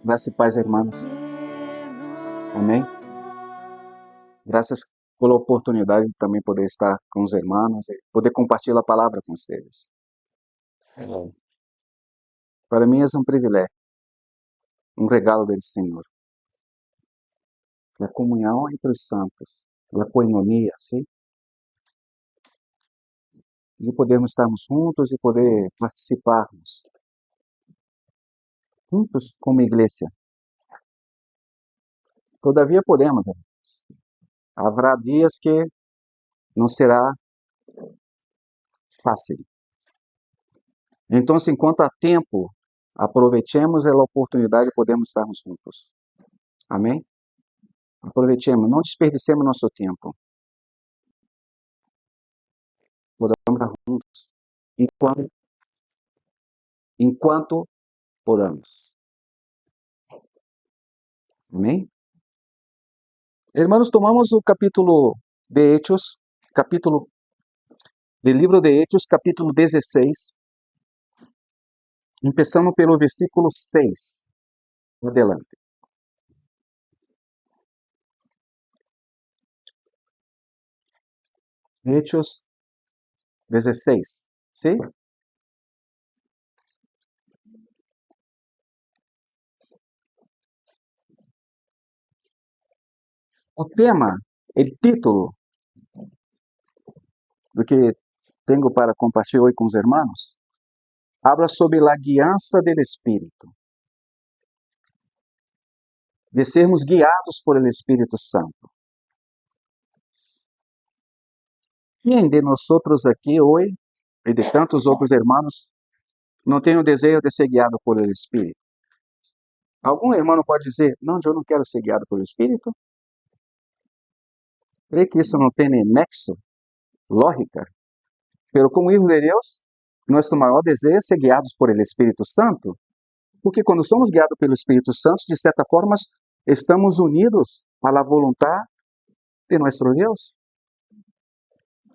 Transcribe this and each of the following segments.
Graça e paz, irmãos. Amém? Graças pela oportunidade de também poder estar com os irmãos e poder compartilhar a palavra com vocês. Para mim é um privilégio, um regalo do Senhor. A comunhão entre os santos, a coinonia, sim? De podermos estarmos juntos e poder participarmos juntos como igreja. Todavia podemos, irmãos. Haverá dias que não será fácil. Então, enquanto há tempo, aproveitemos a oportunidade de podermos estarmos juntos. Amém? Aproveitemos, não desperdicemos nosso tempo. Podemos estar juntos enquanto podamos. Amém? Irmãos, tomamos o capítulo de Hechos, do livro de Hechos, capítulo 16, começando pelo versículo 6. Adelante. Hechos 16, sim? O tema, o título do que tenho para compartilhar hoje com os irmãos, habla sobre a guiança do Espírito. De sermos guiados por el Espírito Santo. Quem de nós aqui hoje, e de tantos outros irmãos, não tem o desejo de ser guiado por el Espírito? Algum irmão pode dizer, não, eu não quero ser guiado pelo Espírito? Creio que isso não tem nem nexo, lógica. Pero como filhos de Deus, nosso maior desejo é ser guiados por el Espírito Santo, porque quando somos guiados pelo Espírito Santo, de certa forma, estamos unidos à vontade de nosso Deus.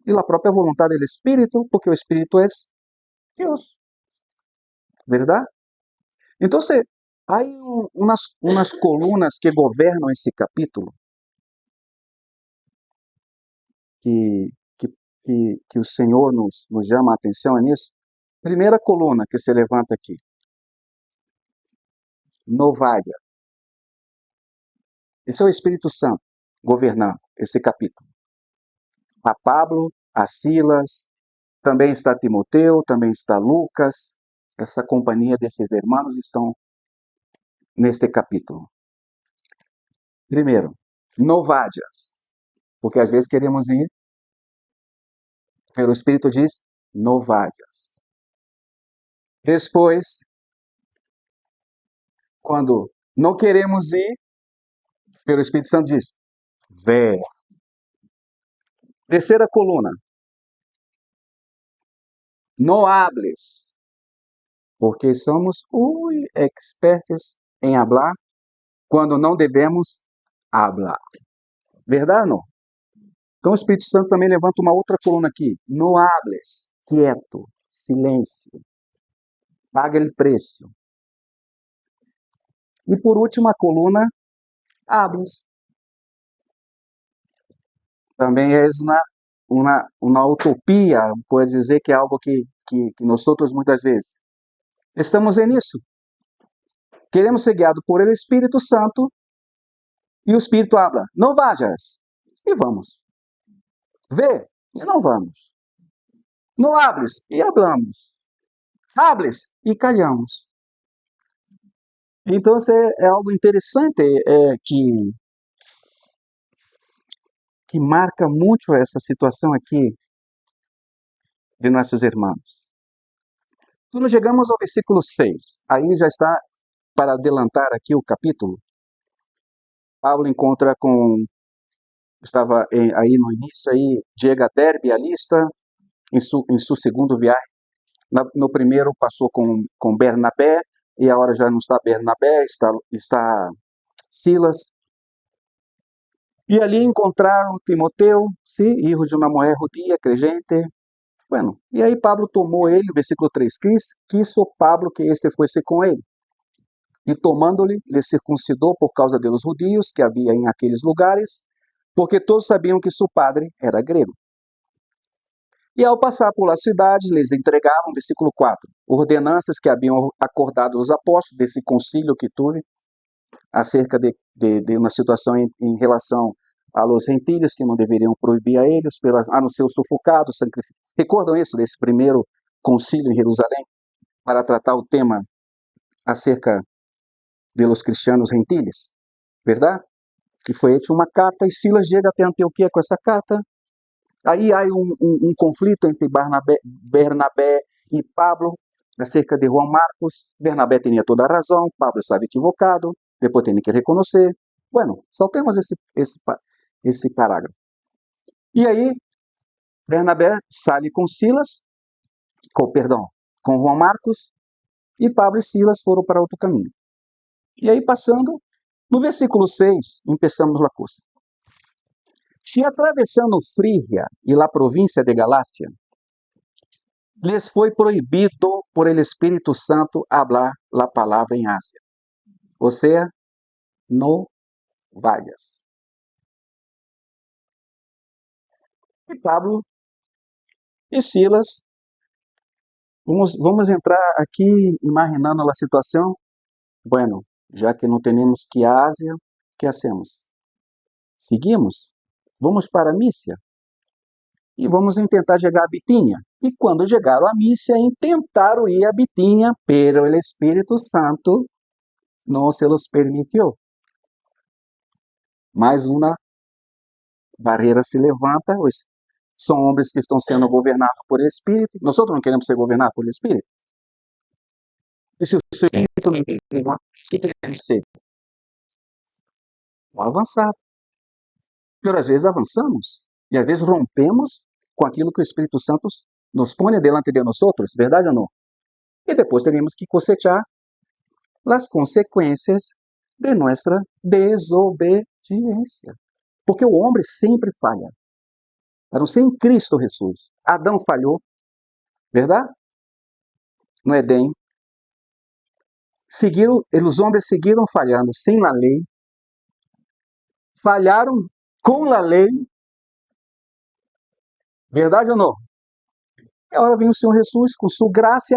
E a própria vontade do Espírito, porque o Espírito é Deus. Verdade? Então, há umas colunas que governam esse capítulo que o Senhor nos chama a atenção nisso. Primeira coluna que se levanta aqui. Novaia. Esse é o Espírito Santo governando esse capítulo. A Pablo, a Silas, também está Timoteu, também está Lucas. Essa companhia desses irmãos estão neste capítulo. Primeiro, novadias. Porque às vezes queremos ir, o Espírito diz, novadias. Depois, quando não queremos ir, pelo Espírito Santo diz, vé. Terceira coluna, no hables, porque somos expertos em hablar quando não devemos hablar. Verdade ou não? Então o Espírito Santo também levanta uma outra coluna aqui, no hables, quieto, silêncio, paga o preço. E por último a coluna, hables. Também é uma utopia, pode dizer que é algo que nós outros muitas vezes estamos nisso. Queremos ser guiados por el Espírito Santo e o Espírito habla, não vajas, e vamos. Vê, e não vamos. Não hables, e hablamos. Hables, e callamos. Então é algo interessante que marca muito essa situação aqui de nossos irmãos. Quando chegamos ao versículo 6, aí já está, para adelantar aqui o capítulo, Paulo encontra estava aí no início, aí, chega a Derbe, a lista, em seu segundo viagem. No primeiro passou com Bernabé, e agora já não está Bernabé, está Silas. E ali encontraram Timoteu, sim, filho de uma mulher judia, crente. Bueno, e aí Pablo tomou ele, versículo 3, quiso Pablo que este fosse com ele. E tomando-lhe, lhe circuncidou por causa dos judios que havia em aqueles lugares, porque todos sabiam que seu padre era grego. E ao passar por a cidade, lhes entregaram, versículo 4, ordenanças que haviam acordado os apóstolos desse concílio que teve, acerca de uma situação em relação aos gentiles, que não deveriam proibir a eles, a não ser os sufocados, sacrificados. Recordam isso, desse primeiro concílio em Jerusalém, para tratar o tema acerca dos cristianos gentiles, verdade? Que foi hecha uma carta, e Silas chega até Antioquia com essa carta. Aí há um conflito entre Bernabé e Pablo acerca de João Marcos. Bernabé tinha toda a razão, Pablo estava equivocado, depois tem que reconhecer. Bueno, saltemos esse parágrafo. E aí, Bernabé sai com Silas, com João Marcos, e Pablo e Silas foram para outro caminho. E aí, passando, no versículo 6, começamos a coisa. E atravessando Frígia e a província de Galácia, les foi proibido por el Espírito Santo hablar la palavra em Ásia. Ou seja, no vayas. E Pablo e Silas, vamos entrar aqui imaginando a situação. Bueno, já que não temos que ir à Ásia, o que hacemos? Seguimos? Vamos para Mísia e vamos tentar chegar a Bitínia. E quando chegaram a Mísia, tentaram ir a Bitínia, pero o Espírito Santo não se los permitiu. Mais uma barreira se levanta, são homens que estão sendo governados por Espírito. Nós não queremos ser governados por Espírito. E se o Espírito não tem o que queremos ser? Avançar. Porque às vezes avançamos e às vezes rompemos com aquilo que o Espírito Santo nos põe delante de nós outros, verdade ou não? E depois teremos que cosechar as consequências de nossa desobediência. Porque o homem sempre falha. A não ser em Cristo Jesus. Adão falhou, verdade? No Éden. Os homens seguiram falhando sem a lei. Falharam com a lei. Verdade ou não? E agora vem o Senhor Jesus com sua graça,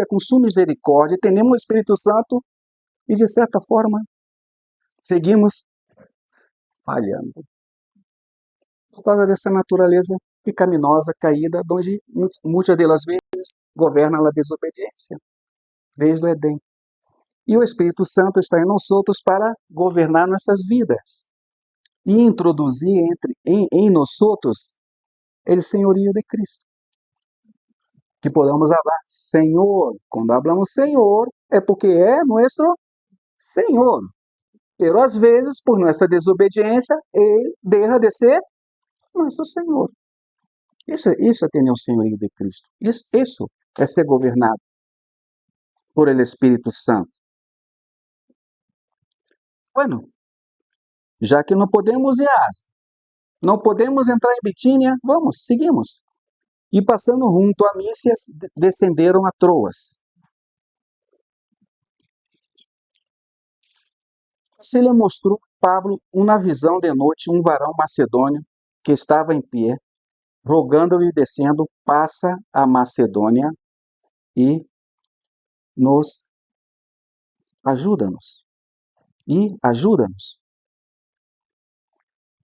com sua misericórdia. Temos o Espírito Santo e, de certa forma, seguimos falhando. Por causa dessa natureza pecaminosa, caída, onde muitas das vezes governa a desobediência, desde o Éden. E o Espírito Santo está em nós outros para governar nossas vidas e introduzir em nós outros o senhorio de Cristo. Que podamos falar Senhor. Quando falamos Senhor, é porque é nosso Senhor. Pero às vezes, por nossa desobediência, Ele deixa de ser nosso Senhor. Isso é ter o senhorio de Cristo. Isso é ser governado por el Espírito Santo. Bueno, já que não podemos ir a Ásia, não podemos entrar em Bitínia, seguimos. E passando junto a Mísias, descenderam a Troas. Se lhe mostrou Pablo uma visão de noite, um varão macedônio que estava em pé, rogando-lhe descendo, passa a Macedônia e nos ajuda-nos. E ajuda-nos.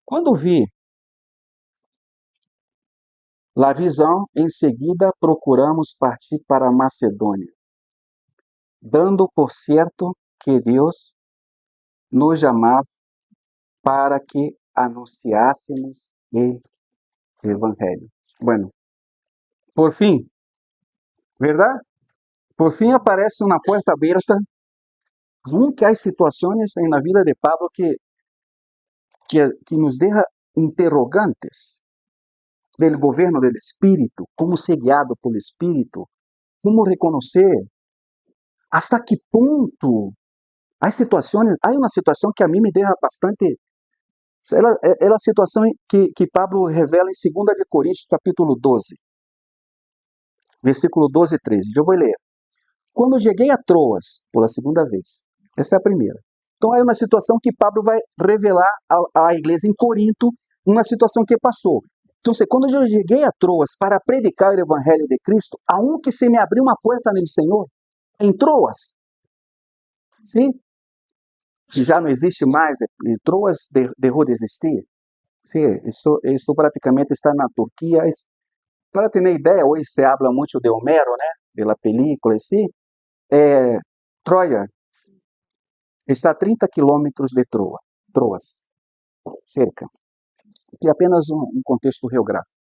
Quando vi a visão, em seguida procuramos partir para a Macedônia, dando por certo que Deus nos chamava para que anunciássemos o Evangelho. Bueno, por fim, verdade? Por fim aparece uma porta aberta. Nunca há situações na vida de Pablo que nos deixa interrogantes do governo do Espírito, como ser guiado pelo Espírito, como reconhecer hasta que ponto há uma situação que a mim me deixa bastante. É a situação que Pablo revela em 2 de Coríntios, capítulo 12, versículo 12 e 13. Eu vou ler. quando eu cheguei a Troas, pela segunda vez, essa é a primeira. Então é uma situação que Pablo vai revelar à igreja em Corinto, uma situação que passou. Então, quando eu cheguei a Troas para predicar o evangelho de Cristo, aunque se me abriu uma porta no Senhor, em Troas, sim, que já não existe mais, Troas deixou de existir. Sim, estou praticamente está na Turquia. Para ter uma ideia, hoje se habla muito de Homero, né? Pela película, sim. Troia está a 30 quilômetros de Troas, cerca. Que é apenas um contexto geográfico.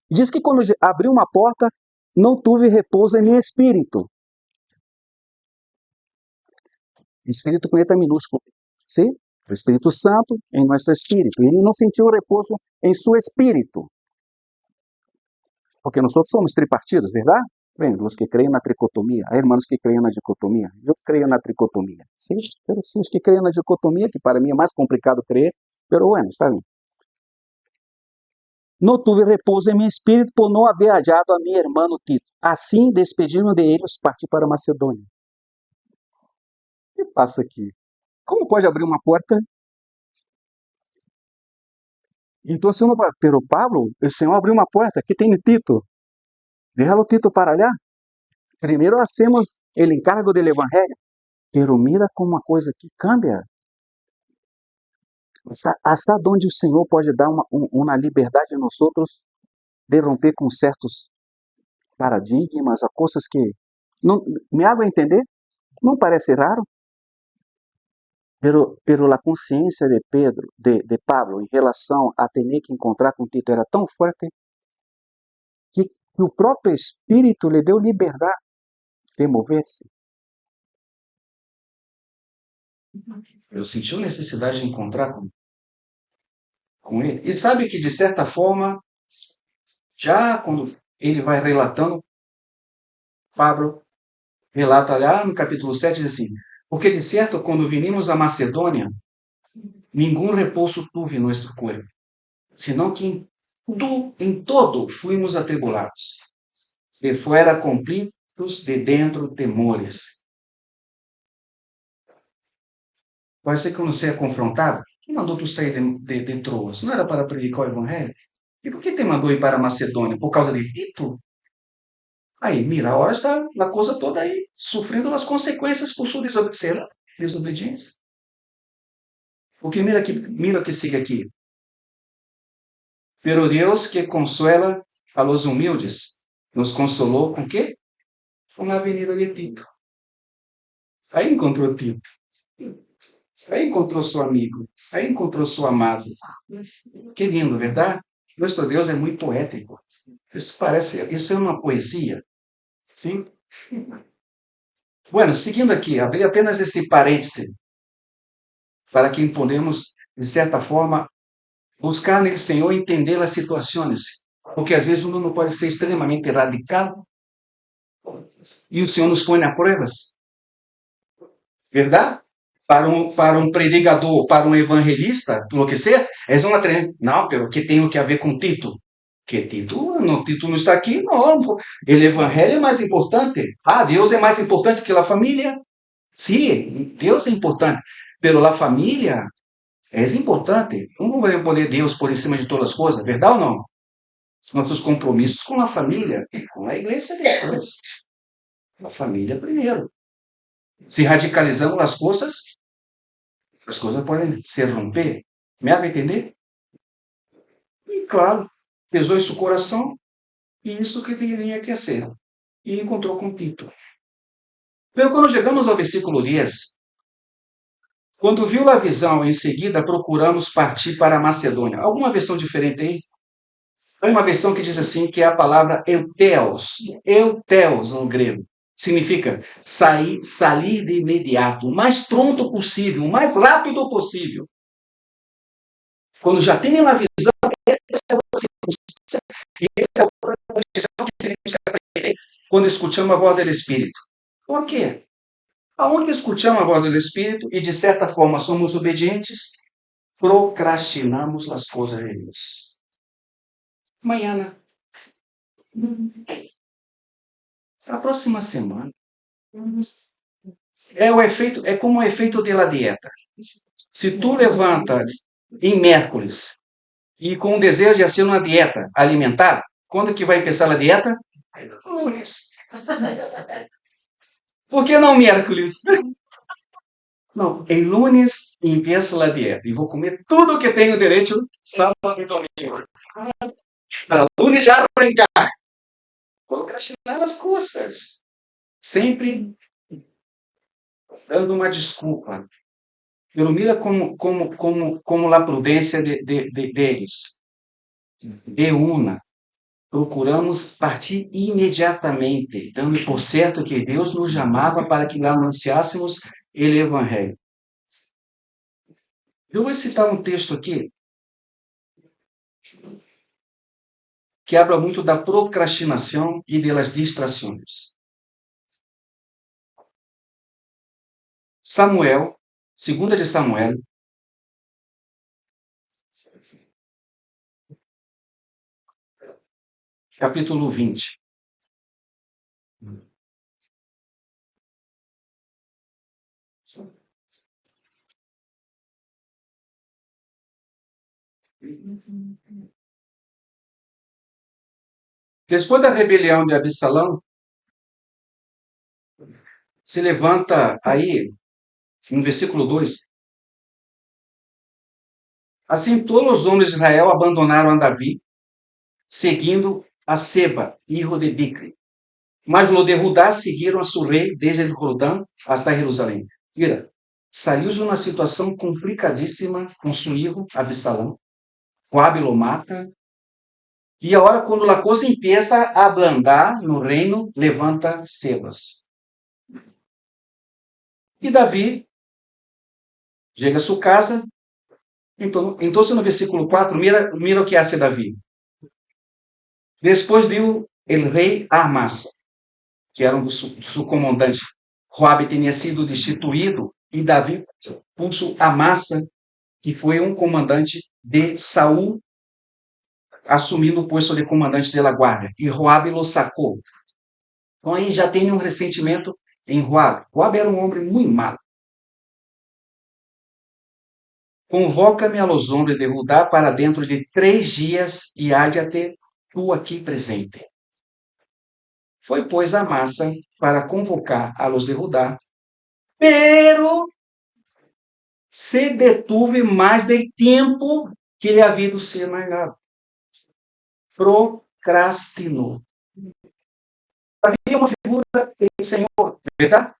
Diz que quando abri uma porta, não tive repouso em meu espírito. Espírito com letra minúscula. Sim? O Espírito Santo em nosso espírito. Ele não sentiu repouso em seu espírito. Porque nós somos tripartidos, verdade? Bem, os que creem na tricotomia, há irmãos que creem na dicotomia. Eu creio na tricotomia. Sim, os que creem na dicotomia, que para mim é mais complicado crer, pero bueno, está bem. Não tive repouso em meu espírito por não haver hallado a minha irmã Tito. Assim, despedindo de eles, parti para Macedônia. O que passa aqui? Como pode abrir uma porta? Então, se não, pero Pablo, o Senhor abriu uma porta, aqui tem Tito. Déjalo Tito para allá. Primeiro hacemos o encargo do evangelho. Pero mira como a coisa aqui cambia. Hasta onde o Senhor pode dar uma liberdade a nós outros de romper com certos paradigmas, a coisas que não me hago entender. Não parece raro, pero a consciência de Pedro, de Pablo, em relação a ter que encontrar com Tito era tão forte que o próprio Espírito lhe deu liberdade de mover-se. Eu senti a necessidade de encontrar com ele. E sabe que, de certa forma, já quando ele vai relatando, Pablo relata lá no capítulo 7, diz assim: porque de certo, quando vinimos a Macedônia, nenhum repouso tuve em nosso corpo, senão que em todo fuimos atribulados, de fora conflitos, de dentro temores. Pode ser que quando você é confrontado, quem mandou tu sair de Troas? Não era para predicar o evangelho? E por que te mandou ir para a Macedônia? Por causa de Tito? Aí, mira, a hora está a coisa toda aí, sofrendo as consequências por sua desobediência. Porque mira que sigue aqui. Pero Deus que consuela a los humildes, nos consolou com quê? Com a venida de Tito. Aí encontrou Tito. Aí encontrou seu amigo. Aí encontrou seu amado. Que lindo, verdade? Nosso Deus é muito poético. Isso é uma poesia. Sim? Bueno, seguindo aqui, abri apenas esse parêntese para que podemos, de certa forma, buscar no Senhor entender as situações. Porque às vezes uno não pode ser extremamente radical e o Senhor nos põe a provas. Verdade? Para um pregador, para um evangelista, enlouquecer, é uma tremenda. Não, pelo que tem que ver com Tito. Que Tito não está aqui, não. O evangelho é mais importante. Ah, Deus é mais importante que a família. Sim, Deus é importante. Pero a família é importante. Não vai poder Deus por cima de todas as coisas, verdade ou não? Nossos compromissos com a família, com a igreja depois. A família primeiro. Se radicalizamos as coisas podem se romper. Me haga entender? E claro, pesou isso o coração e isso que tinha que ser. E encontrou com Tito. Pero quando chegamos ao versículo 10, quando viu a visão, em seguida procuramos partir para a Macedônia. Alguma versão diferente aí? Tem uma versão que diz assim, que é a palavra euteos no grego. Significa sair de imediato, o mais pronto possível, o mais rápido possível. Quando já tem uma visão, essa é a circunstância e essa é a condição que temos que aprender quando escutamos a voz do Espírito. Por quê? Aonde escutamos a voz do Espírito e de certa forma somos obedientes, procrastinamos as coisas de Deus. Amanhã, a próxima semana, É como o efeito da dieta. Se tu levanta em miércoles e com o desejo de fazer uma dieta alimentar, quando que vai começar a dieta? Lunes. Por que não miércoles? Não, em lunes empieza a dieta e vou comer tudo que tenho direito sábado e domingo. Para lunes já arrancar. Procrastinar as coisas. Sempre dando uma desculpa. Pero mira como a prudência deles. De uma. Procuramos partir imediatamente, dando por certo que Deus nos chamava para que anunciássemos o Evangelho. Eu vou citar um texto aqui que habla muito da procrastinação e das distrações. Samuel, 2 de Samuel, capítulo 20. Depois da rebelião de Absalão, se levanta aí, no versículo 2, assim todos os homens de Israel abandonaram a Davi, seguindo a Seba, hijo de Bicri. Mas lo de Judá seguiram a seu rei desde o Jordão até Jerusalém. Mira, saiu de uma situação complicadíssima com seu filho Absalão. Joabe lo mata. E agora, quando a coisa empieza a ablandar no reino, levanta Sebas. E Davi chega a sua casa. Então no versículo 4, mira o que hace Davi. Depois deu o rei Amasa, que era do seu comandante. Joabe tinha sido destituído e Davi puso Amasa, que foi um comandante de Saul, assumindo o posto de comandante da guarda. E Joabe lo sacou. Então aí já tem um ressentimento em Joabe. Joabe era um homem muito malo. Convoca-me a los hombres de Judá para dentro de 3 dias e há de ter tu aqui presente. Foi, pois, Amasa para convocar a los de Judá, pero se detuve mais de tempo que lhe havia sido negado. Procrastinou. Havia uma figura do Senhor, verdade?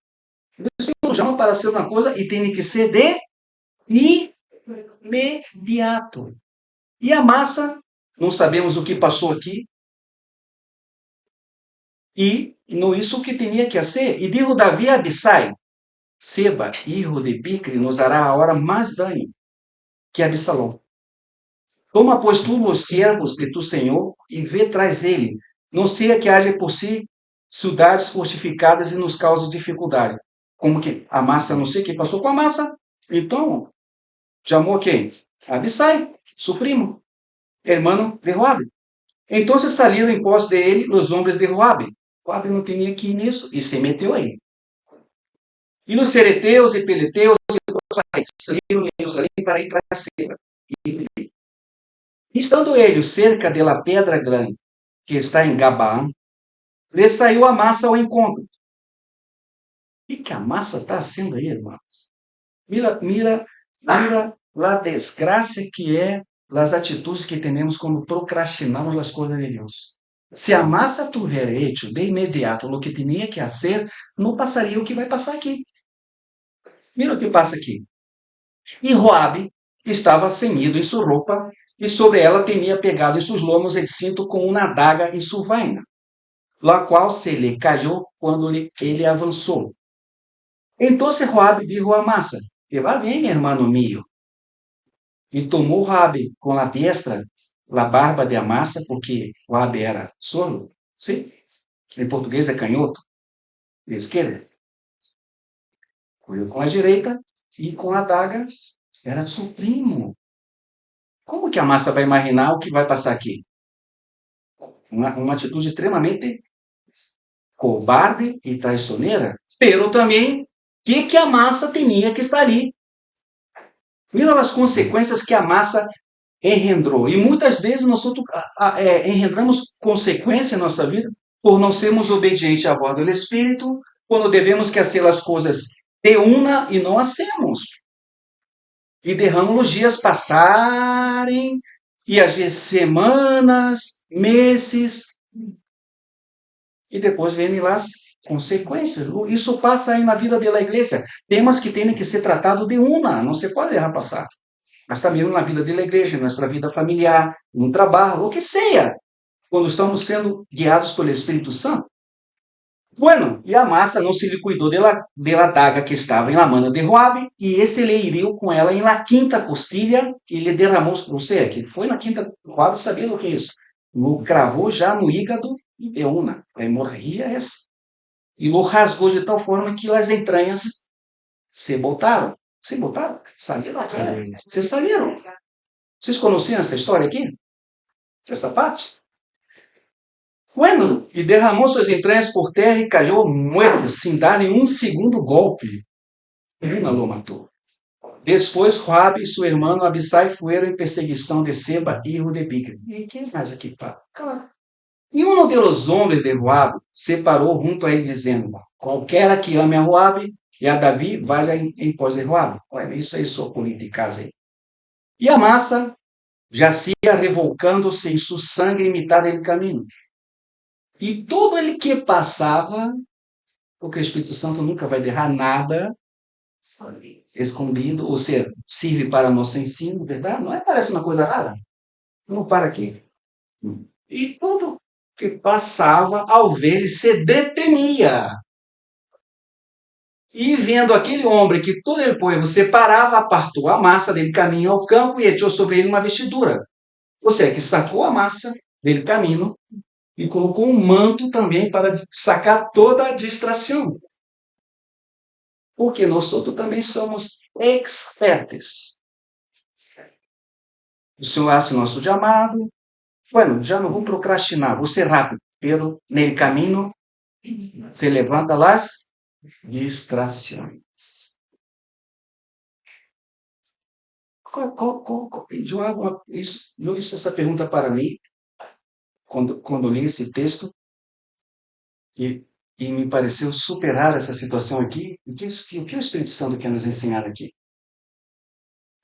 O Senhor chama para ser uma coisa e tem que ser de imediato. E a massa, não sabemos o que passou aqui, e não isso que tinha que ser. E dijo Davi a Abisai, Seba, hijo de Bicri, nos hará agora mais dano que Absalão. Toma, pois, tu os servos de tu Senhor e vê traz ele, não seja que haja por si cidades fortificadas e nos cause dificuldade. Como que a massa, não sei o que passou com a massa. Então, chamou quem? Abisai, seu primo, hermano de Joabe. Então saíram em pós de ele os homens de Joabe. Joabe não tinha que ir nisso e se meteu aí. E os cereteus e peleteus saíram em Jerusalém para ir tras Seba. Estando eles cerca da pedra grande que está em Gabaã, lhe saiu a massa ao encontro. E que a massa está sendo aí, irmãos? Mira a desgraça que é as atitudes que temos quando procrastinamos as coisas de Deus. Se a massa tiver hecho de imediato o que tinha que fazer, não passaria o que vai passar aqui. Mira o que passa aqui. E Joabe estava ceñido em sua roupa, e sobre ela tinha pegado em seus lomos el cinto com uma adaga em sua vaina, la qual se lhe caiu quando ele avançou. Então Joabe dijo a Amasa, te va bem, hermano mío. E tomou Joabe com a destra a barba de Amasa, porque Joabe era sordo, sim? Em português é canhoto, de esquerda. Correu com a direita e com a adaga era seu primo. Como que a massa vai imaginar o que vai passar aqui? Uma atitude extremamente cobarde y traicionera, pero también que a massa tinha que estar ali. Mira as consequências que a massa engendrou. E muitas vezes nós engendramos consequência em nossa vida por não sermos obedientes à voz do Espírito, quando devemos que fazer as coisas de uma e não hacemos. E derramos os dias passarem, e às vezes semanas, meses, e depois vêm lá as consequências. Isso passa aí na vida da igreja. Temas que têm que ser tratados de uma, não se pode deixar passar. Mas também na vida da igreja, nossa vida familiar, no trabalho, o que seja, quando estamos sendo guiados pelo Espírito Santo. Bueno, e a massa não se lhe cuidou da daga que estava em la mano de Joabe, e esse le hiriu com ela em la quinta costilha e lhe derramou, ou seja, que foi na quinta, Joabe sabia o que é isso, o cravou já no hígado de uma, hemorragia essa, e o rasgou de tal forma que as entranhas se botaram. Se botaram? Saíram? Vocês saíram? Vocês conheciam essa história aqui? Essa parte? Bueno, e derramou suas entranhas por terra e caiu morto, sem dar nenhum segundo golpe. Uma lo matou. Depois, Joabe e seu irmão Abissai foram em perseguição de Seba, hijo de Bicri. E quem mais aqui? Claro. E um dos homens de Joabe se parou junto a ele, dizendo: qualquer que ame a Joabe e a Davi, vale em pós de Joabe. Olha, isso aí, sua politicagem aí. E a massa jazia revolcando-se em seu sangue imitado em caminho. E todo ele que passava, porque o Espírito Santo nunca vai derrar nada escondido, ou seja, serve para nosso ensino, verdade? Não é? Parece uma coisa rara? Não para aqui. E tudo que passava, ao ver, ele se detenia. E vendo aquele homem que todo ele povo separava, apartou a massa dele caminho ao campo e echou sobre ele uma vestidura. Ou seja, que sacou a massa dele caminho e colocou um manto também para sacar toda a distração. Porque nós outros também somos expertos. O Senhor hace nosso chamado. Bueno, já não vou procrastinar, vou ser rápido. Pero, nel caminho, se levanta las distrações. Eu fiz essa pergunta para mim, quando li esse texto, e me pareceu superar essa situação aqui. O que o Espírito Santo quer nos ensinar aqui?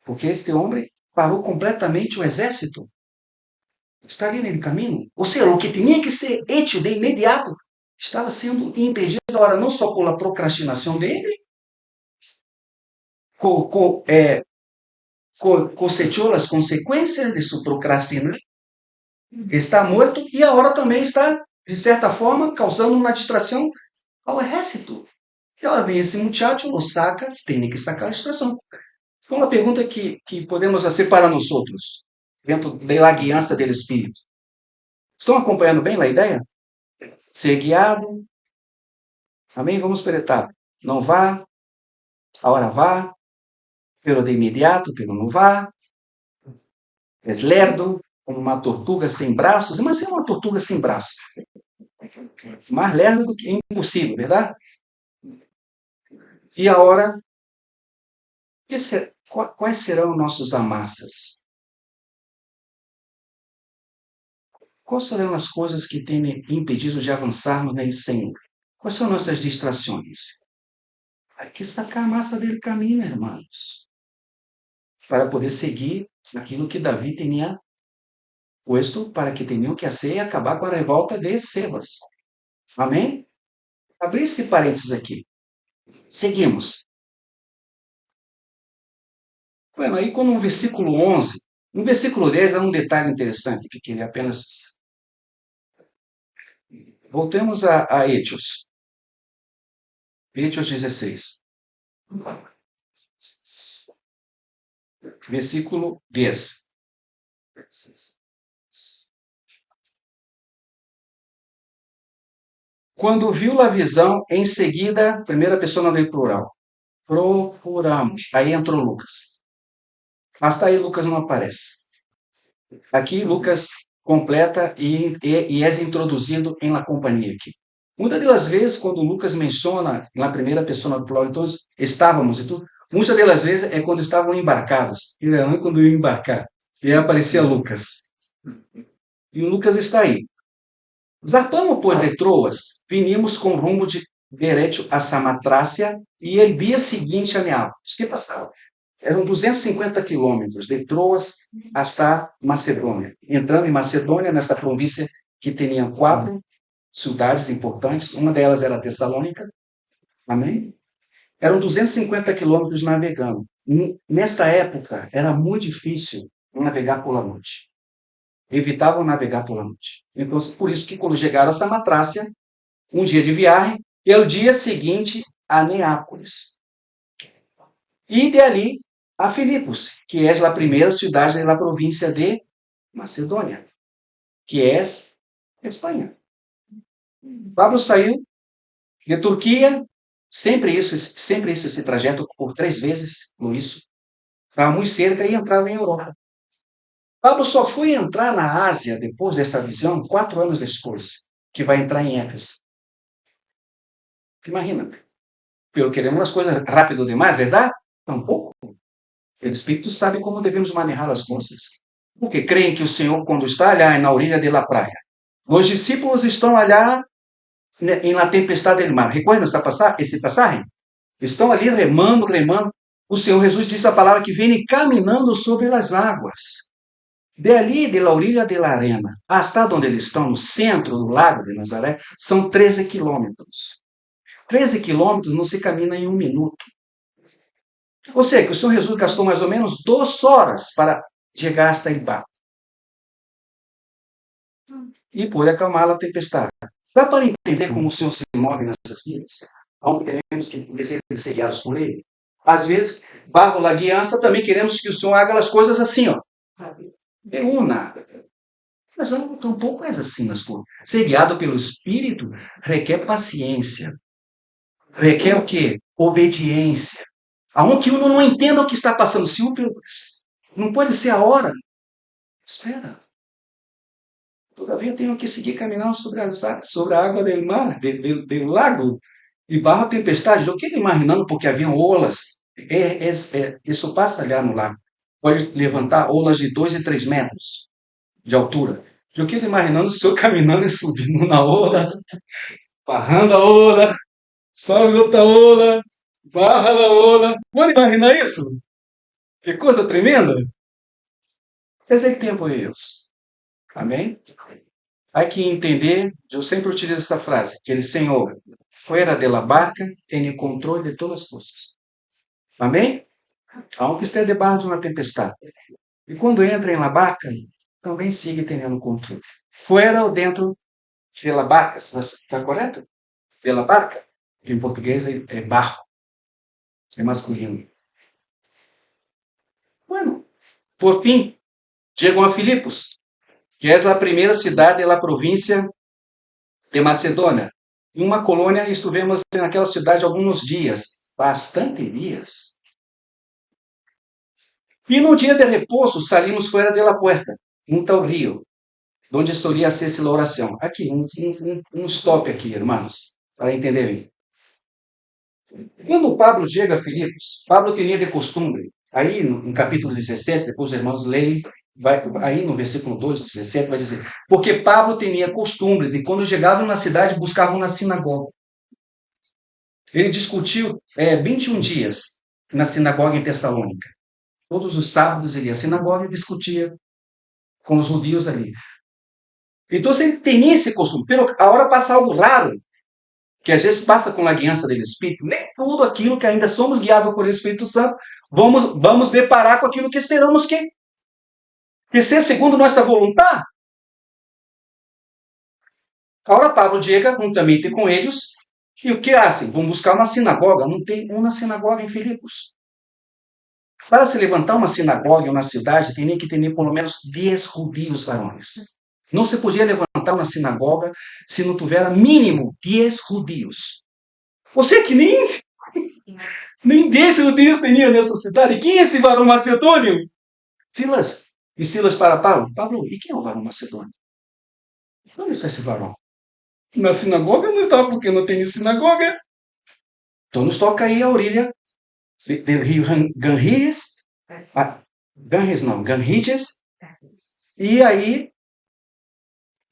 Porque este homem parou completamente o exército. Está ali no caminho. Ou seja, o que tinha que ser hecho de imediato estava sendo impedido agora, não só pela procrastinação dele, cosechou as consequências de sua procrastinar, está morto e agora também está, de certa forma, causando uma distração ao exército. E agora vem esse muchacho, lo saca, tem que sacar a distração. Então, uma pergunta que podemos fazer para nós outros, dentro da guiança do Espírito. Estão acompanhando bem a ideia? Ser guiado. Amém? Vamos por etapa. Não vá, agora vá, pero de imediato, pero não vá. És lerdo, como uma tortuga sem braços. Mas é uma tortuga sem braços. Mais lerdo do que impossível, verdade? E agora, quais serão nossos amassas? Quais serão as coisas que têm me impedido de avançarmos nele Senhor? Quais são nossas distrações? Há que sacar a massa dele caminho, irmãos, para poder seguir aquilo que Davi tinha posto para que tinham que fazer e acabar com a revolta de Sebas. Amém? Abri esse parênteses aqui. Seguimos. Bueno, aí como no versículo 11, no versículo 10 há um detalhe interessante, que queria apenas... Voltemos a Hechos. Hechos 16. Versículo 10. Quando viu a visão, em seguida, primeira pessoa no plural, procuramos. Aí entrou Lucas. Mas aí Lucas não aparece. Aqui Lucas completa e é introduzido em la companhia aqui. Muitas das vezes, quando Lucas menciona na primeira pessoa do plural, então estávamos e tudo, muitas das vezes é quando estavam embarcados. E não é quando iam embarcar. E aí aparecia Lucas. E o Lucas está aí. Zarpamos, pois, de Troas, vinimos com rumo de Berétio a Samatrácia e el dia seguinte a Neápolis. O que passava? Eram 250 quilômetros de Troas hasta Macedônia. Entrando em Macedônia, nessa província que tinha 4 cidades importantes, uma delas era Tessalônica, amém? Eram 250 quilômetros navegando. Nesta época, era muito difícil navegar pela noite. Evitavam navegar pela noite. Então, por isso que quando chegaram a Samatrácia, um dia de viagem, e o dia seguinte a Neápolis. E de ali a Filipos, que é a primeira cidade da província de Macedônia, que é Espanha. Pablo saiu de Turquia, sempre isso, esse trajeto por 3 vezes, por isso. Estava muito cerca e entrava em Europa. Pablo só foi entrar na Ásia, depois dessa visão, 4 anos depois, que vai entrar em Éfeso. Imagina. Pelo queremos as coisas rápido demais, verdade? Tampouco. O Espírito sabe como devemos manejar as coisas. Porque creem que o Senhor, quando está ali na orilla da praia, os discípulos estão ali em la tempestade del mar. Recuerda esse passagem? Estão ali remando, remando. O Senhor Jesus disse a palavra que vem caminhando sobre as águas. De ali, de la orilla de la arena, hasta onde eles estão, no centro do lago de Nazaré, são 13 quilômetros. 13 quilômetros não se caminha em 1 minuto. Ou seja, que o Senhor Jesus gastou mais ou menos 2 horas para chegar hasta el barco. E pôde acalmar a tempestade. Dá para entender como o Senhor se move nessas vidas? Onde temos que ser guiados por Ele? Às vezes, bajo la guiança, também queremos que o Senhor haga as coisas assim, ó. De uma. Mas tampouco é assim, mas pô. Ser guiado pelo Espírito requer paciência. Requer o quê? Obediência. Aonde que uno não entenda o que está passando. Se não pode ser a hora. Espera. Todavia tenho que seguir caminhando sobre a água do mar, do lago, e barra tempestade. Eu quero imaginando, porque haviam olas. Isso passa ali no lago. Pode levantar olas de 2 e 3 metros de altura. Eu quero imaginando o senhor caminhando e subindo na ola, barrando a ola, sobe outra ola, barra a ola. Pode imaginar isso? Que coisa tremenda! Esse é o tempo de Deus. Amém? Há que entender, eu sempre utilizo essa frase, que ele, Senhor, fora de la barca, tem controle de todas as coisas. Amém? Aunque esteja debaixo de uma tempestade. E quando entra em la barca, também siga tendo controle. Fora ou dentro de la barca, está correto? De la barca, que em português é barco, é masculino. Bueno, por fim, chegam a Filipos, que é a primeira cidade da província de Macedônia. Em uma colônia, estivemos naquela cidade alguns dias, bastante dias. E no dia de repouso, salimos fora de la puerta, junto ao rio, onde solía hacerse a oração. Aqui, um stop aqui, irmãos, para entender bem. Quando Pablo chega a Filipos, Pablo tinha de costume, aí no capítulo 17, depois os irmãos leem, aí no versículo 2, 17, vai dizer, porque Pablo tinha costume de, quando chegavam na cidade, buscavam na sinagoga. Ele discutiu 21 dias na sinagoga em Tessalônica. Todos os sábados ele ia à sinagoga e discutia com os judeus ali. Então ele tinha esse costume. Pero a hora passa algo raro, que às vezes passa com a guiança do Espírito. Nem tudo aquilo que ainda somos guiados por Espírito Santo, vamos deparar com aquilo que esperamos que seja segundo nossa vontade. Agora Pablo chega juntamente com eles, e o que fazem? Vão buscar uma sinagoga. Não tem uma sinagoga em Filipos. Para se levantar uma sinagoga em uma cidade, tinha que ter pelo menos 10 judeus varões. Não se podia levantar uma sinagoga se não tiver mínimo 10 judeus. Você que nem 10 judeus tinha nessa cidade. Quem é esse varão macedônio? Silas. E Silas para Pablo. Pablo, e quem é o varão macedônio? Onde está esse varão? Na sinagoga não estava, porque não tem sinagoga. Então nos toca aí a orelha de Rio Ganges, Ganges não, Ganges, e aí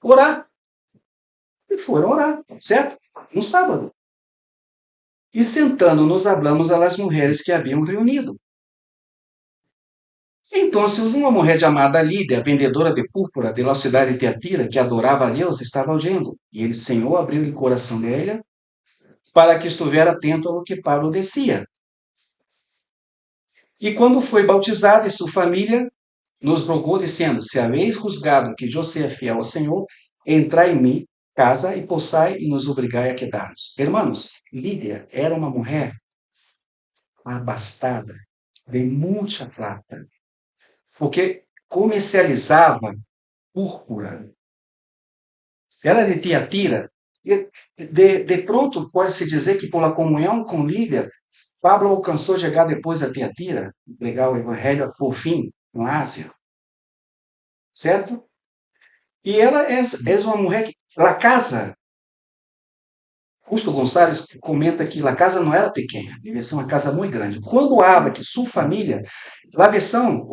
orar. E foram orar, certo? No sábado. E sentando nos hablamos a las mujeres que haviam reunido. Então, uma mulher chamada Lídia, vendedora de púrpura de la cidade de Tiatira, que adorava a Deus, estava oyendo. E ele, Senhor, abriu o coração dela para que estivesse atento ao que Paulo dizia. E quando foi bautizado e sua família nos rogou, dizendo: Se habéis juzgado que eu seja fiel ao Senhor, entrai em mim casa e possai e nos obrigai a quedar-nos. Irmãos, Lídia era uma mulher abastada, de muita prata, porque comercializava púrpura. Ela é de Tiatira. E de pronto, pode-se dizer que, pela comunhão com Lídia, Pablo alcançou chegar depois a Tiatira, pregar o evangelho por fim, na Ásia. Certo? E ela é uma mulher que. La casa. Justo Gonçalves comenta que a casa não era pequena, devia ser uma casa muito grande. Quando habla que sua família, a versão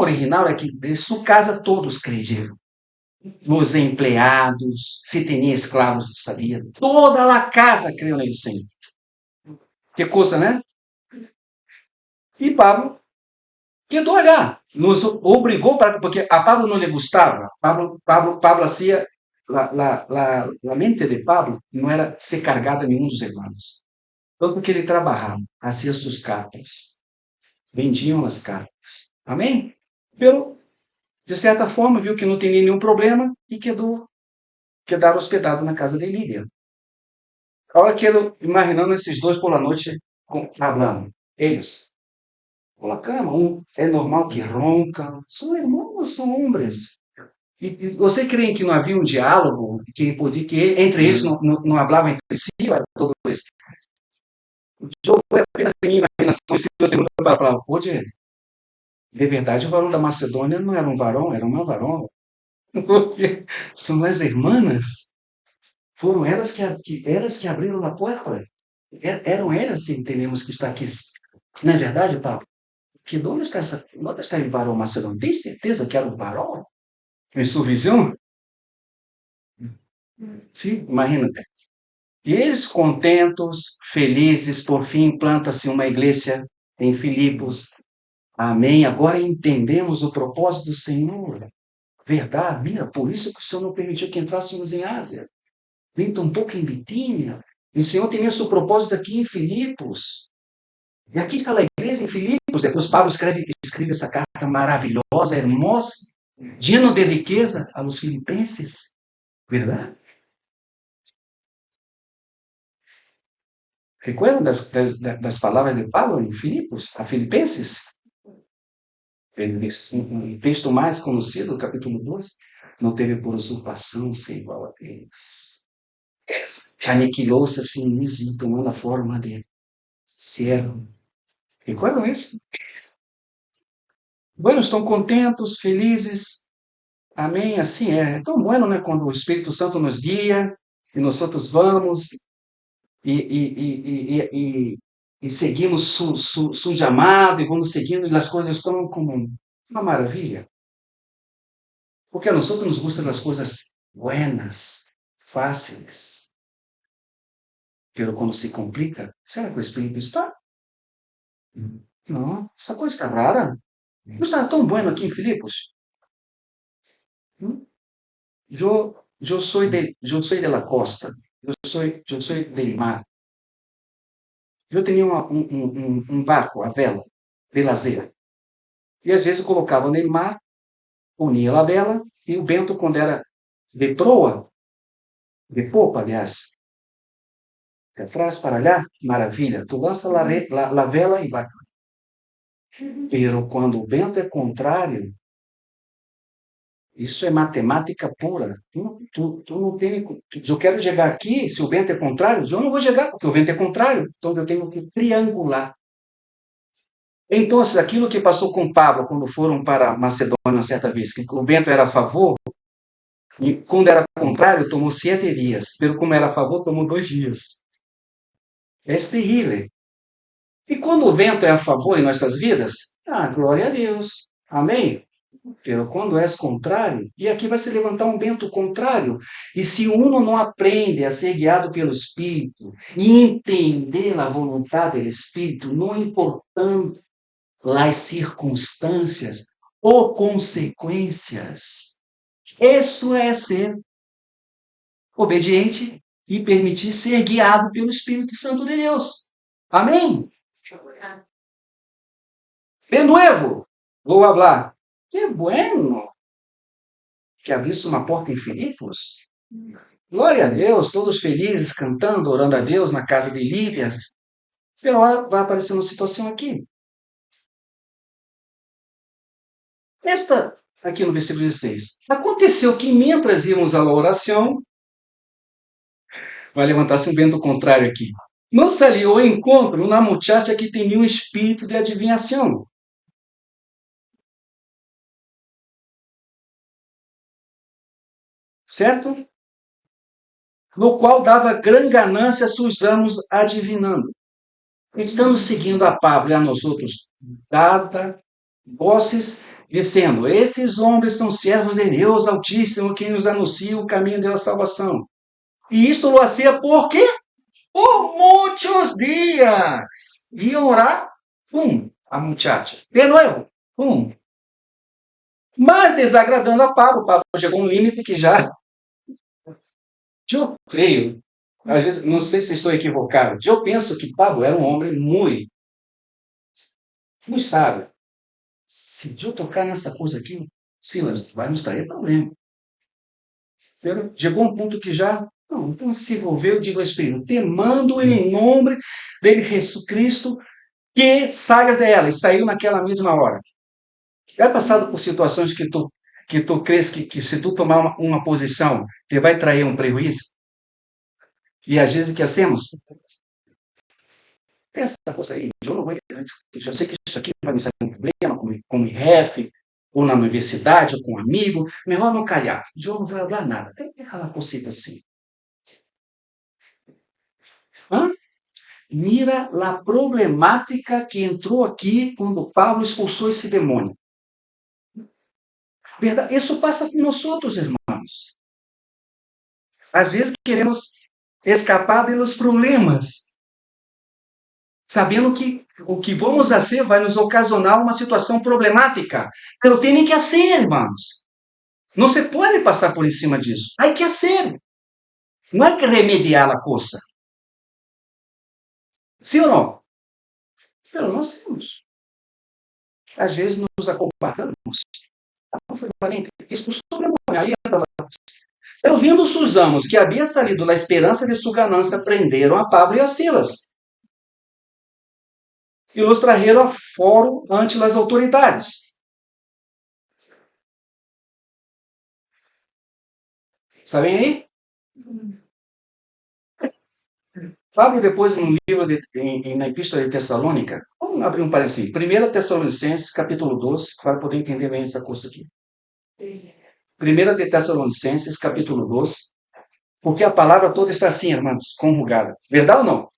original é que de sua casa todos creyeron. Os empregados, se tinha escravos, sabia. Toda a casa creu nele, Senhor. Que coisa, né? E Pablo quedou olhar. Nos obrigou, porque a Pablo não lhe gostava. Pablo hacía, la mente de Pablo não era ser cargada nenhum dos irmãos. Tanto que ele trabalhava, fazia suas cartas, vendiam as cartas. Amém? De certa forma, viu que não tinha nenhum problema e quedar hospedado na casa de Lídia. A hora que ele, imaginando esses dois por la noite, falando, eles, por la cama, é normal que roncam, são irmãos, são homens. E você crê que não havia um diálogo, que entre eles não hablavam entre si, todo isso? O jogo foi apenas em minha imaginação, se você pergunta para falar, pode, de verdade, o varão da Macedônia não era um varão, era uma varona. Porque são as irmãs. Foram elas que abriram a porta. Eram elas que entendemos que está aqui. Não é verdade, Paulo? Que onde está o varão macedônio? Tem certeza que era um varão? Em sua visão? Sim, imagina. E eles contentos, felizes, por fim planta-se uma igreja em Filipos. Amém. Agora entendemos o propósito do Senhor. Verdade, mira, por isso que o Senhor não permitiu que entrássemos em Ásia. Nem tampouco em Bitínia. O Senhor tinha seu propósito aqui em Filipos. E aqui está a igreja em Filipos. Depois Pablo escreve essa carta maravilhosa, hermosa, llena de riqueza a los filipenses. Verdade? Recuerdan das palavras de Pablo em Filipos, a Filipenses? Um texto mais conhecido, capítulo 2. Não teve por usurpação ser igual a Deus. Aniquilou-se a si mesmo, tomando a forma de servo. Recuerdam isso? Bueno, estão contentos, felizes. Amém? Assim é tão bueno, né? Quando o Espírito Santo nos guia e nós outros vamos e seguimos su chamado e vamos seguindo e as coisas estão como uma maravilha. Porque a nós nos gustam as coisas buenas, fáceis. Pero quando se complica, será que o Espírito está? Não, essa coisa está rara. Não está tão bueno aqui em Filipos. Eu sou de la costa, eu sou del mar. Eu tinha um barco, a vela, de lazer. E às vezes eu colocava no mar, unia a vela, e o vento, quando era de proa, de popa, aliás, de atrás para allá, maravilha, tu lança a vela e vai. Pero quando o vento é contrário, isso é matemática pura. Tu não tem. Eu quero chegar aqui, se o vento é contrário, eu não vou chegar, porque o vento é contrário. Então eu tenho que triangular. Então, aquilo que passou com Pablo quando foram para Macedônia certa vez, que o vento era a favor, E quando era contrário, tomou 7 dias. Pero como era a favor, tomou 2 dias. É terrível. E quando o vento é a favor em nossas vidas, glória a Deus. Amém? Pero quando és contrário, e aqui vai se levantar um vento contrário, e se uno não aprende a ser guiado pelo Espírito e entender a vontade do Espírito, não importando as circunstâncias ou consequências, isso é ser obediente e permitir ser guiado pelo Espírito Santo de Deus. Amém? De novo, vou falar. Que bueno que abrisse uma porta em Filipos. Glória a Deus, todos felizes, cantando, orando a Deus na casa de Lídia. Pela hora vai aparecer uma situação aqui. Esta, aqui no versículo 16. Aconteceu que, mientras íamos à oração, vai levantar-se um vento contrário aqui. Nos salió ao encontro uma muchacha que tinha um espírito de adivinhação. Certo? No qual dava grande ganância a seus amos adivinhando. Estando seguindo a Pablo e a nós outros, dada voces, dizendo: estes homens são servos de Deus Altíssimo, que nos anuncia o caminho da salvação. E isto lo hacía por quê? Por muitos dias. Iam orar, a muchacha. De novo, Mas desagradando a Pablo chegou a um limite que já. Eu creio, às vezes, não sei se estou equivocado, eu penso que Pablo era um homem muito sábio. Se eu tocar nessa coisa aqui, Silas, vai nos trazer problema. Chegou um ponto que já, não, então se envolveu, diz o Espírito, te mando em nome de Jesus Cristo que saias dela. E saiu naquela mesma hora. Já passado por situações que tu crês que se tu tomar uma posição, te vai trair um prejuízo? E às vezes o que hacemos? Essa coisa aí, eu não vou já sei que isso aqui vai me sair um problema com o IREF, ou na universidade, ou com um amigo, melhor não calhar. Eu não vou falar nada. Tem que aquela cosita assim. Mira a problemática que entrou aqui quando Pablo expulsou esse demônio. Verdade? Isso passa com nós outros, irmãos. Às vezes queremos escapar dos problemas, sabendo que o que vamos fazer vai nos ocasionar uma situação problemática. Mas tem que fazer, irmãos. Não se pode passar por cima disso. Há que fazer. Não há que remediar a coisa. Sim ou não? Pero nós temos. Às vezes nos acompanhamos. Expulsou o demônio. Aí entra lá. Eu vindo Susamos, que havia salido da esperança de sua ganância, prenderam a Pablo e a Silas. E os trajeron a foro ante as autoridades. Está bem aí? Pablo, depois, no livro, na Epístola de Tessalônica, vamos abrir um parênteses. 1 Tessalonicenses, capítulo 12, para poder entender bem essa coisa aqui. 1 de Tessalonicenses, capítulo 12, porque a palavra toda está assim, irmãos, conjugada. Verdade ou não?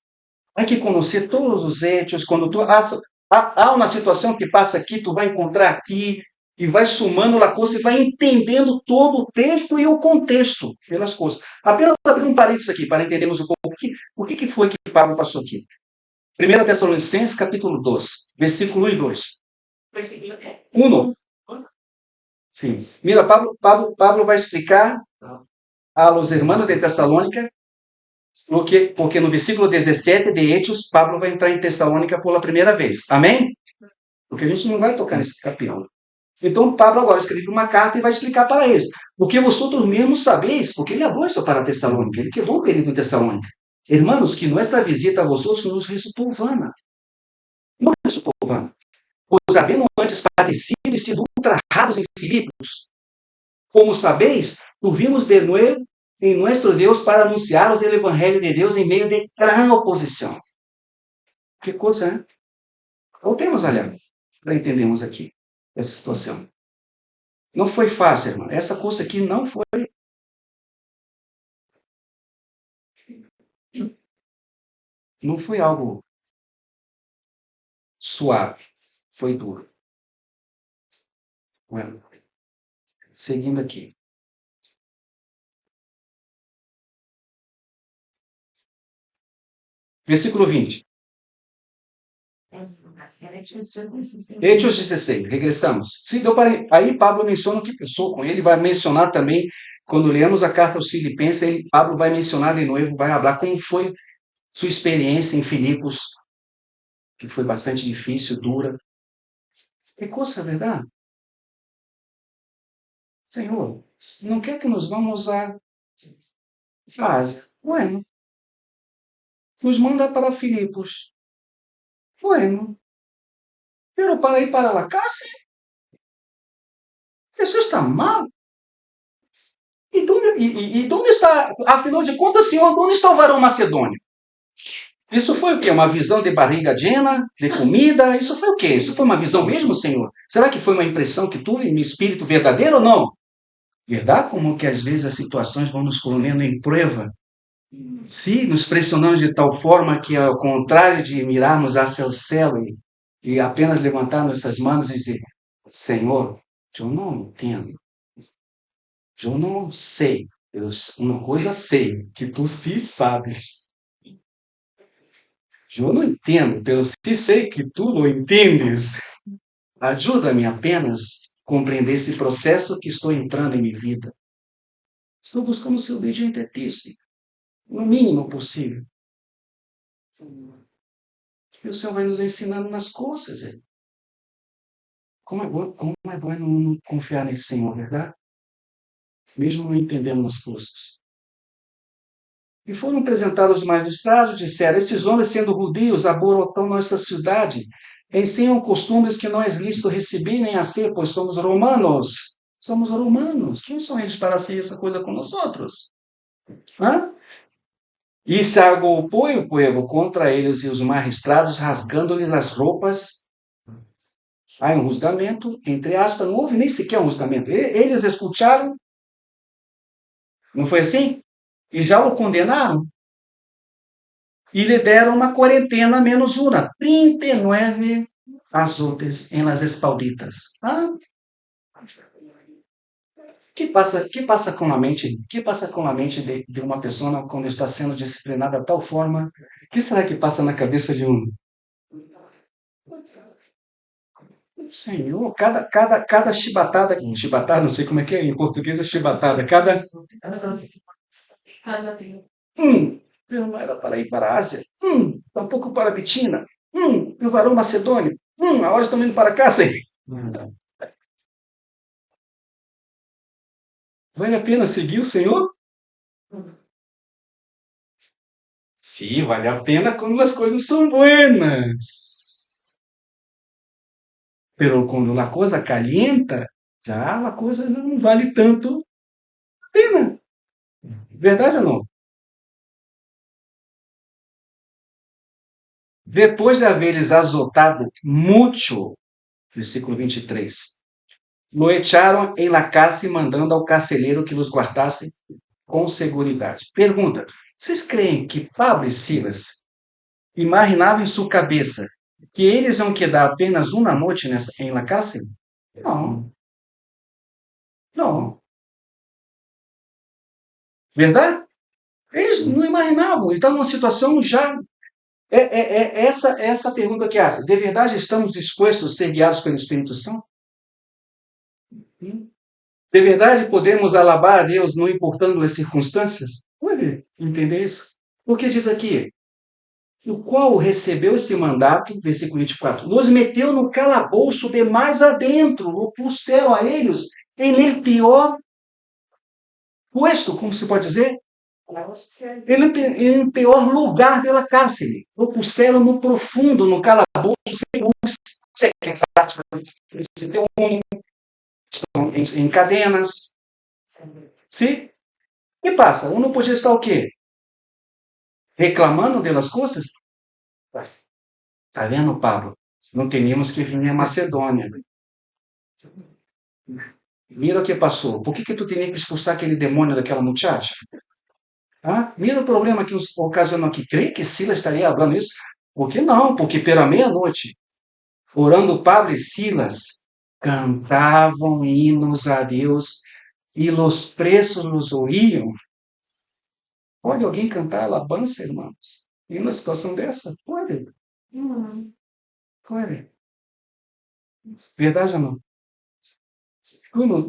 Há que conhecer todos os hechos. Quando tu há uma situação que passa aqui, tu vai encontrar aqui, e vai somando a coisa e vai entendendo todo o texto e o contexto pelas coisas. Apenas abrir um parênteses aqui, para entendermos um pouco o que foi que Pablo passou aqui. 1 Tessalonicenses, capítulo 12, versículo 1 e 2. 1. Sim. Mira, Pablo vai explicar a los hermanos de Tessalônica, porque no versículo 17 de Hechos, Pablo vai entrar em Tessalônica pela primeira vez. Amém? Porque a gente não vai tocar nesse capítulo. Então, Pablo agora escreve uma carta e vai explicar para eles. Porque vosotros mesmos sabeis, porque ele habló isso para Tessalônica, ele quedou um período em Tessalônica. Hermanos, que nuestra visita a vosotros nos resultou vana. Não resultou vana. Pois havendo antes padecido e sido ultrajados em Filipos, como sabeis, tuvimos de novo em nosso Deus para anunciar o evangelho de Deus em meio de gran oposição. Que coisa, né? Voltemos a olhar para entendermos aqui essa situação. Não foi fácil, irmão. Essa coisa aqui não foi Não foi algo suave, foi duro. Bueno, seguindo aqui. Versículo 20. Hechos 16, regressamos. Sim, deu para... Aí Pablo menciona o que pensou com ele, vai mencionar também, quando lemos a carta aos Filipenses, Pablo vai mencionar de novo, vai falar como foi sua experiência em Filipos, que foi bastante difícil, dura. Que coisa, verdade? Senhor, não quer que nos vamos a Ásia? Bueno, nos manda para Filipos. Bueno, pero para ir para la casa, eso está mal. E onde está, afinal de contas, Senhor, onde está o varão macedônio? Isso foi o quê? Uma visão de barriga llena, de comida? Isso foi o quê? Isso foi uma visão mesmo, Senhor? Será que foi uma impressão que tu, em espírito verdadeiro ou não? Verdade? Como que às vezes as situações vão nos colocando em prova. Se nos pressionamos de tal forma que, ao contrário de mirarmos hacia o céu e apenas levantar nossas mãos e dizer: Senhor, eu não entendo, eu não sei, uma coisa sei, que tu sim sabes. Eu não entendo, eu sim sei que tu não entendes. Ajuda-me apenas a compreender esse processo que estou entrando em minha vida. Estou buscando ser obediente a ti, Senhor, no mínimo possível. E o Senhor vai nos ensinando nas coisas. Como é bom não confiar nesse Senhor, verdade? Mesmo não entendendo as coisas. E foram apresentados os magistrados, disseram: esses homens, sendo judeus, alborotam nossa cidade, ensinam costumes que não é lícito receber nem a ser, pois somos romanos. Somos romanos. Quem são eles para ser essa coisa com nós outros? Hã? E se agolpou o povo contra eles e os magistrados, rasgando-lhes as roupas. Há um julgamento, entre aspas, não houve nem sequer um julgamento. Eles escutaram, não foi assim? E já o condenaram. E lhe deram uma quarentena menos uma, 39 azotes em las espalditas. Ah, que passa com a mente de uma pessoa quando está sendo disciplinada de tal forma? O que será que passa na cabeça de um? Senhor, cada chibatada, chibatada, não sei como é que é em português é chibatada, cada não era para ir para a Ásia, tampouco para a Bitina, e o varão macedônio, agora estão indo para cá, Senhor. Vale a pena seguir o Senhor? Sim, vale a pena quando as coisas são buenas. Pero quando a coisa calienta, já a coisa não vale tanto a pena. Verdade ou não? Depois de haveres azotado muito, versículo 23, lo echaram em la cárcel, mandando ao carcereiro que los guardasse com seguridade. Pergunta: vocês creem que Pablo e Silas imaginavam em sua cabeça que eles iam quedar apenas uma noite em la cárcel? Não, não. Verdade? Eles não imaginavam. Estavam numa situação já. Essa pergunta que hace. De verdade estamos dispostos a ser guiados pelo Espírito Santo? De verdade podemos alabar a Deus não importando as circunstâncias? Pode entender isso? Porque diz aqui, o qual recebeu esse mandato, versículo 24, nos meteu no calabouço de mais adentro, o puseram a eles em pior puesto, como se pode dizer? Em pior lugar da cárcere. O puseram no profundo, no calabouço, sem luz, quem sabe, estão em cadenas. Sim? O que passa? Um não podia estar o quê? Reclamando delas coisas? Está vendo, Pablo? Não teríamos que vir a Macedônia. Mira o que passou. Por que tu teria que expulsar aquele demônio daquela muchacha? Ah, mira o problema que ocasionou aqui. Creio que Silas estaria falando isso. Por que não? Porque pela meia-noite, orando Pablo e Silas, cantavam hinos a Deus e os presos nos oíam. Pode alguém cantar alabança, irmãos? Em uma situação dessa? Pode. Pode. Verdade ou não?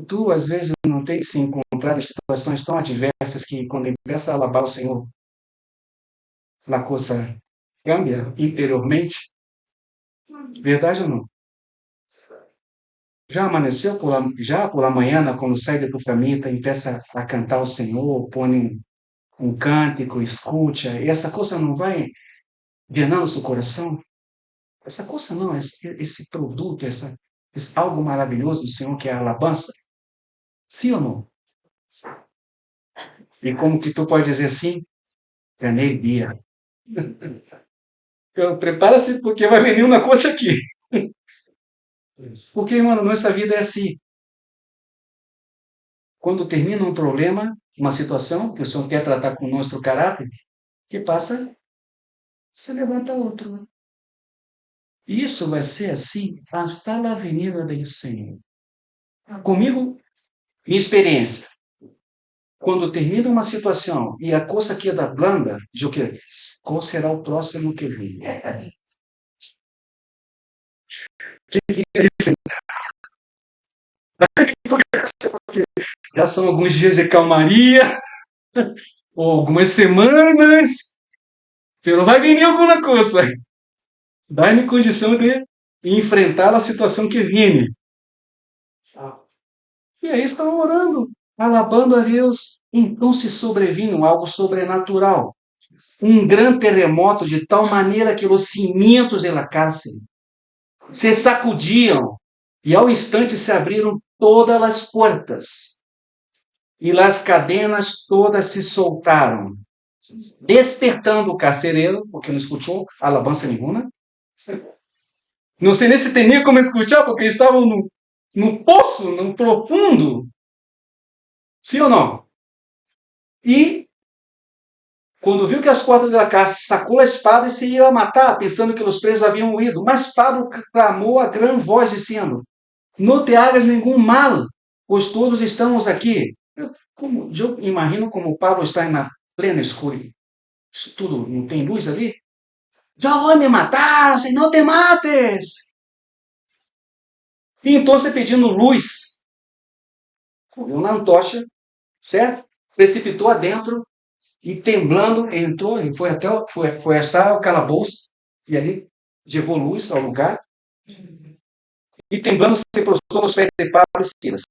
Tu, às vezes, não tem se encontrado em situações tão adversas que, quando empieza a alabar o Senhor, a coisa cambia interiormente? Verdade ou não? Já amanheceu já por la manhã, quando sai da tua família e empieza a cantar ao Senhor, põe um cântico, escute, e essa coisa não vai ganhando seu coração? Essa coisa não, esse produto, esse algo maravilhoso do Senhor que é a alabança? Sim ou não? E como que tu pode dizer assim? Ganhei dia. Então, prepara-se porque vai venir uma coisa aqui. Porque, irmão, nossa vida é assim. Quando termina um problema, uma situação que o Senhor quer tratar com o nosso caráter, que passa, se levanta outro. Isso vai ser assim hasta a venida do Senhor. Comigo, minha experiência. Quando termina uma situação e a coisa queda blanda, digo que qual será o próximo que vem? Já são alguns dias de calmaria, ou algumas semanas, pero vai vir alguma coisa. Dá-me condição de enfrentar a situação que viene. E aí estão orando, alabando a Deus. Então se sobrevinha algo sobrenatural. Um grande terremoto de tal maneira que os cimientos da cárcel se sacudiam e ao instante se abriram todas as portas e as cadenas todas se soltaram, despertando o carcereiro, porque não escutou alabança nenhuma. Não sei nem se tinha como escutar, porque estavam no poço, no profundo. Sim ou não? E quando viu que as portas da casa, sacou a espada e se ia matar, pensando que os presos haviam huído. Mas Pablo clamou a grande voz, dizendo: não te hagas nenhum mal, pois todos estamos aqui. Eu imagino como Pablo está na plena escuridão. Isso tudo não tem luz ali? Já vou me matar, se não te mates. E então, pedindo luz, viu uma antorcha, certo? Precipitou adentro e temblando entrou e foi até o calabouço e ali levou luz ao lugar e temblando se prostrou nos pés de Pablo e Silas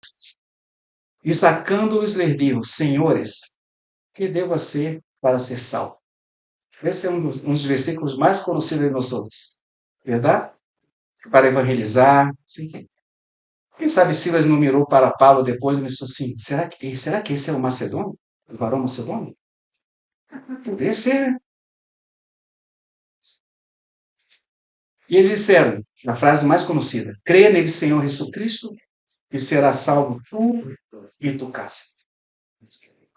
e sacando-os lhe dijo: senhores, que devo fazer para ser salvo? Esse é um dos versículos mais conhecidos de nós outros, verdade? Para evangelizar. Sim. Quem sabe Silas não mirou para Paulo depois e disse assim: será que esse é o macedônio? O varão macedônio? Poderia ser. E eles disseram, a frase mais conhecida: crê nele, Senhor Jesus Cristo, e será salvo tu e tu casa.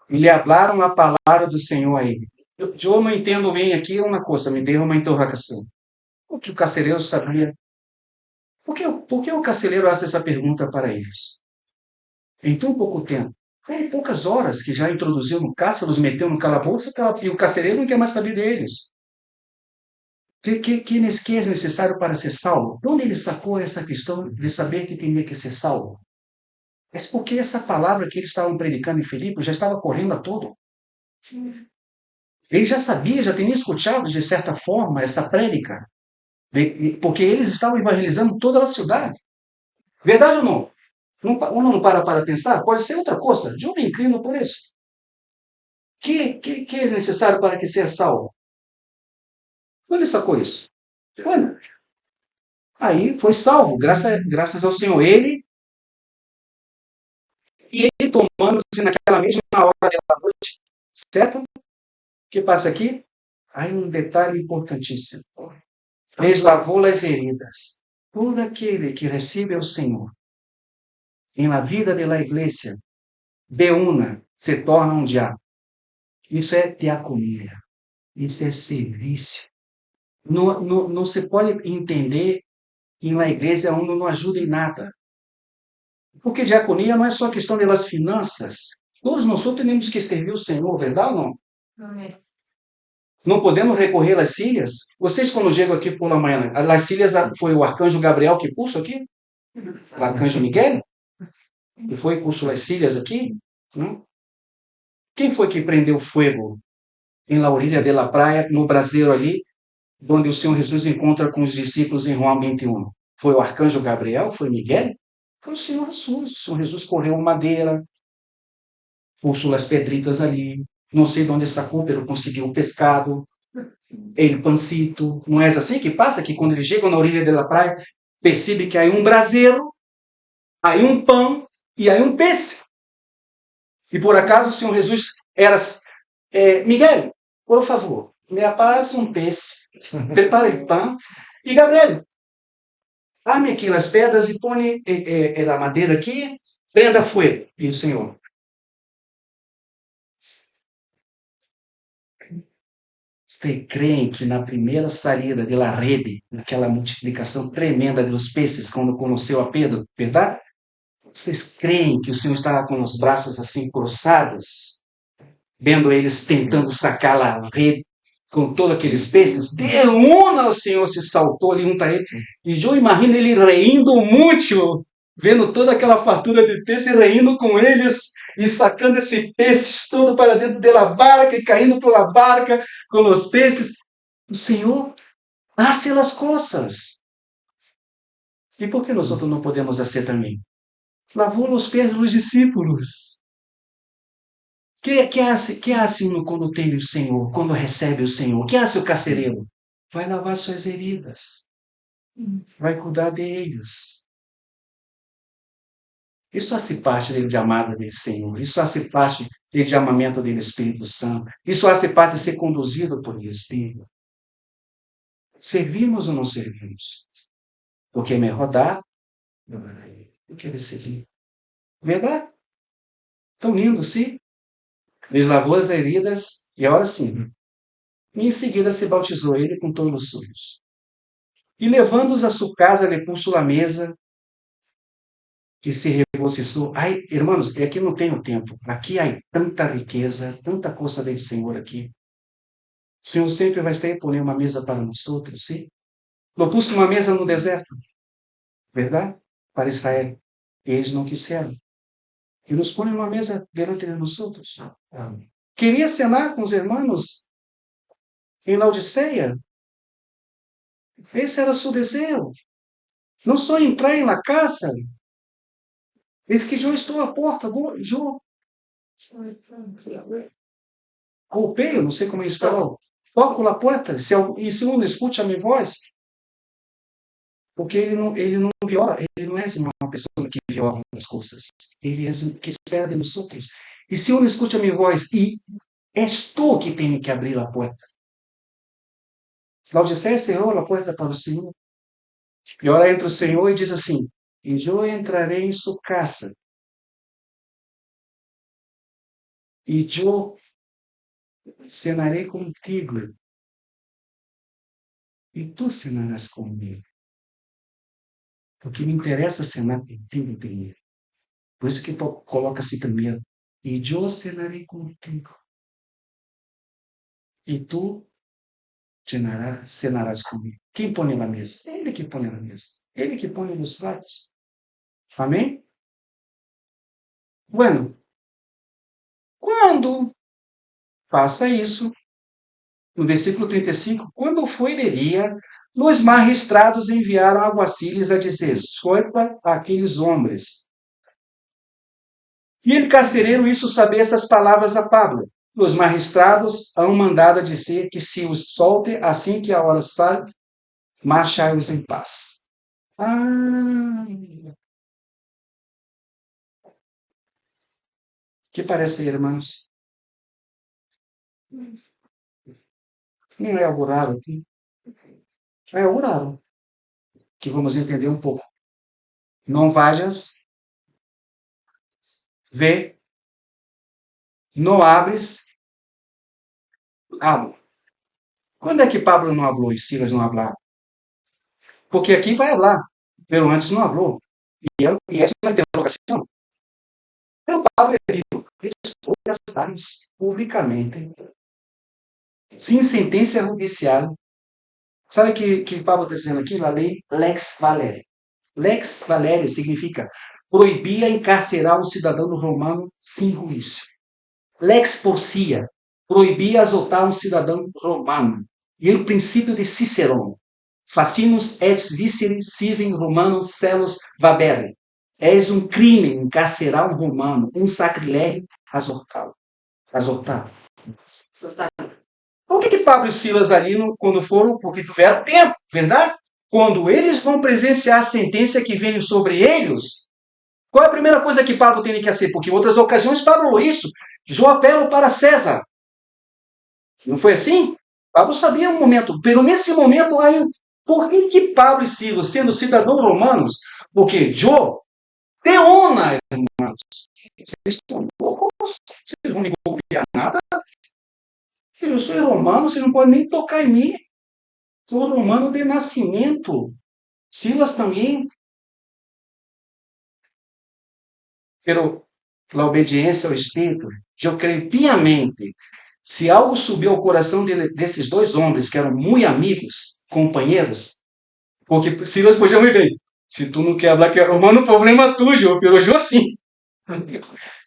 E lhe hablaram a palavra do Senhor a ele. Eu não entendo bem aqui uma coisa, me deu uma interrogação. O que o carcereiro sabia? Por que o carcereiro faz essa pergunta para eles? Em tão pouco tempo. Foram poucas horas que já introduziu no cárcere, os meteu no calabouço e o carcereiro não quer mais saber deles. Que é necessário para ser salvo? De onde ele sacou essa questão de saber que tinha que ser salvo? É porque essa palavra que eles estavam predicando em Filipe já estava correndo a todo. Ele já sabia, já tinha escutado de certa forma essa prédica, porque eles estavam evangelizando toda a cidade. Verdade ou não? Uno não para pensar? Pode ser outra coisa. Eu me inclino por isso. Que é necessário para que seja salvo? Onde ele sacou isso? Bueno, aí foi salvo, graças ao Senhor. Ele tomando-se naquela mesma hora da noite, certo? O que passa aqui? Aí um detalhe importantíssimo. Les lavou as heridas. Todo aquele que recebe ao Senhor em la vida de la iglesia, de una, se torna um diabo. Isso é diaconia. Isso é serviço. Não se pode entender em uma igreja onde não ajuda em nada. Porque diaconia não é só questão das finanças. Todos nós temos que servir o Senhor, verdade ou não? Não podemos recorrer às cilhas. Vocês, quando chegam aqui por la manhã, as cilhas foi o arcanjo Gabriel que puso aqui? O arcanjo Miguel? Que foi e puso as cilhas aqui? Não? Quem foi que prendeu fogo em la orilla de la praia, no braseiro ali, onde o Senhor Jesus encontra com os discípulos em João 21? Foi o arcanjo Gabriel? Foi Miguel? Foi o Senhor Jesus. O Senhor Jesus correu madeira, pulsou as pedritas ali. Não sei de onde sacou, pero conseguiu o pescado. Ele pancito. Não é assim que passa? Que quando eles chegam na orilla da praia, percebe que há um braseiro, há um pão e há um peixe. E por acaso o Senhor Jesus era... Miguel, por favor, me aparece um peixe, prepare o pão. E Gabriel, arme aqui nas pedras e põe a madeira aqui, prenda fogo. E o Senhor... Vocês creem que na primeira saída de la rede, naquela multiplicação tremenda dos peixes, quando conheceu a Pedro, verdade? Vocês creem que o Senhor estava com os braços assim cruzados, vendo eles tentando sacar a rede com todos aqueles peixes? De uma o Senhor se saltou ali um para ele, e eu imagino ele rindo muito, vendo toda aquela fartura de peixe, rindo com eles, e sacando esse peixe todo para dentro da barca, e caindo pela barca com os peixes. O Senhor hace as coisas. E por que nós não podemos fazer também? Lavou os pés dos discípulos. Que hace uno quando tem o Senhor, quando recebe o Senhor? Que hace o carcereiro? Vai lavar suas heridas. Vai cuidar deles. Isso faz parte dele de amada dele, Senhor. Isso faz parte dele de amamento dele, Espírito Santo. Isso faz parte de ser conduzido por ele, Espírito. Servimos ou não servimos? Porque é melhor dar do que receber. Verdade? Tão lindo, sim? Ele lavou as heridas e agora sim. E em seguida se bautizou ele com todos os sujos. E levando-os a sua casa, lhe puso a mesa e se regociçou. Ai, irmãos, aqui não tem o tempo. Aqui há tanta riqueza, tanta coisa do Senhor aqui. O Senhor sempre vai estar aí pondo uma mesa para nós outros, sim? Não pus uma mesa no deserto, verdade? Para Israel. E eles não quiseram. E nos põe uma mesa diante de nós outros. Queria cenar com os irmãos em Laodiceia. Esse era seu desejo. Não só entrar na casa. Diz que eu estou à porta. Eu golpeio, não sei como é espanhol. Toco na porta. E se um escute a minha voz, porque ele não viola, ele não é uma pessoa que viola as coisas. Ele é que espera de nós outros. E se um escute a minha voz, e és tu que tem que abrir a porta. Laodiceia cerrou a porta para o Senhor. E ora entra o Senhor e diz assim: e eu entrarei em sua casa. E eu cenarei contigo. E tu cenarás comigo. Porque me interessa cenar contigo primeiro. Por isso que coloca-se primeiro. E eu cenarei contigo. E tu cenarás comigo. Quem põe na mesa? Ele que põe na mesa. Ele que põe nos pratos. Amém? Bueno, quando faça isso, no versículo 35, quando foi de dia, os magistrados enviaram aguaciles a dizer: solta aqueles homens. E o carcereiro hizo saber essas palavras a Pablo. Os magistrados hão mandado a dizer que se os solte assim que a hora sai, marchai-os em paz. Que parece, irmãos? Não é algo raro aqui? É algo raro, que vamos entender um pouco. Não vajas, vê, não abres, Pablo. Quando é que Pablo não falou e Silas não falaram? Porque aqui vai falar, pero antes não falou. E essa é uma interrogação. Então, Pablo expôs as vários publicamente, sem sentença judicial. Sabe o que Pablo está dizendo aqui? A lei Lex Valeria. Lex Valeria significa proibia encarcerar um cidadão romano sem juízo. Lex Porcia proibia azotar um cidadão romano. E o princípio de Cicerone. Facinus ex vicere civem romanos celos vabere. És um crime encarcerar um romano, um sacrilégio azotá-lo. Azotá-lo. Por que Pablo e Silas ali, quando foram, porque tiveram tempo, verdade? Quando eles vão presenciar a sentença que veio sobre eles, qual é a primeira coisa que Pablo tem que fazer? Porque em outras ocasiões Pablo falou isso. Eu apelo para César. Não foi assim? Pablo sabia um momento, pelo nesse momento aí, por que Pablo e Silas, sendo cidadãos romanos, porque eu, teona, irmãos, vocês estão loucos, vocês vão me copiar nada? Eu sou romano, vocês não podem nem tocar em mim. Sou romano de nascimento. Silas também. Pero a obediência ao Espírito, eu creio piamente. Se algo subiu ao coração desses dois homens, que eram muito amigos, companheiros, porque Silas podia muito bem. Se tu não quer falar que é romano, o problema é tuyo, pero eu sim.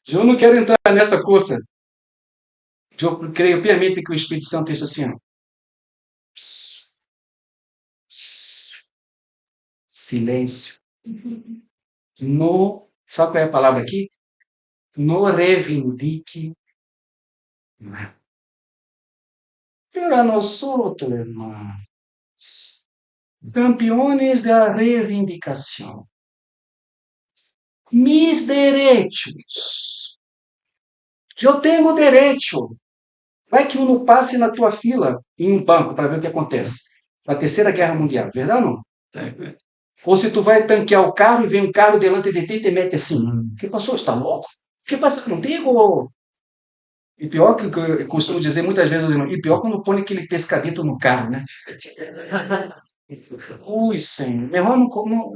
Eu não quero entrar nessa coisa. Eu creio piamente que o Espírito Santo disse assim, ó, silêncio. No, sabe qual é a palavra aqui? No reivindique nada. Para nós outros, irmãos, campeões da reivindicação. Mis direitos. Eu tenho direito. Vai que um não passe na tua fila em um banco para ver o que acontece. Na Terceira Guerra Mundial, verdade ou não? Ou se tu vai tanquear o carro e vem um carro delante de ti e te mete assim. O que passou? Está louco? O que passa contigo? E pior que eu costumo dizer muitas vezes, e pior quando põe aquele pescadito no carro, né? Ui, Senhor. Melhor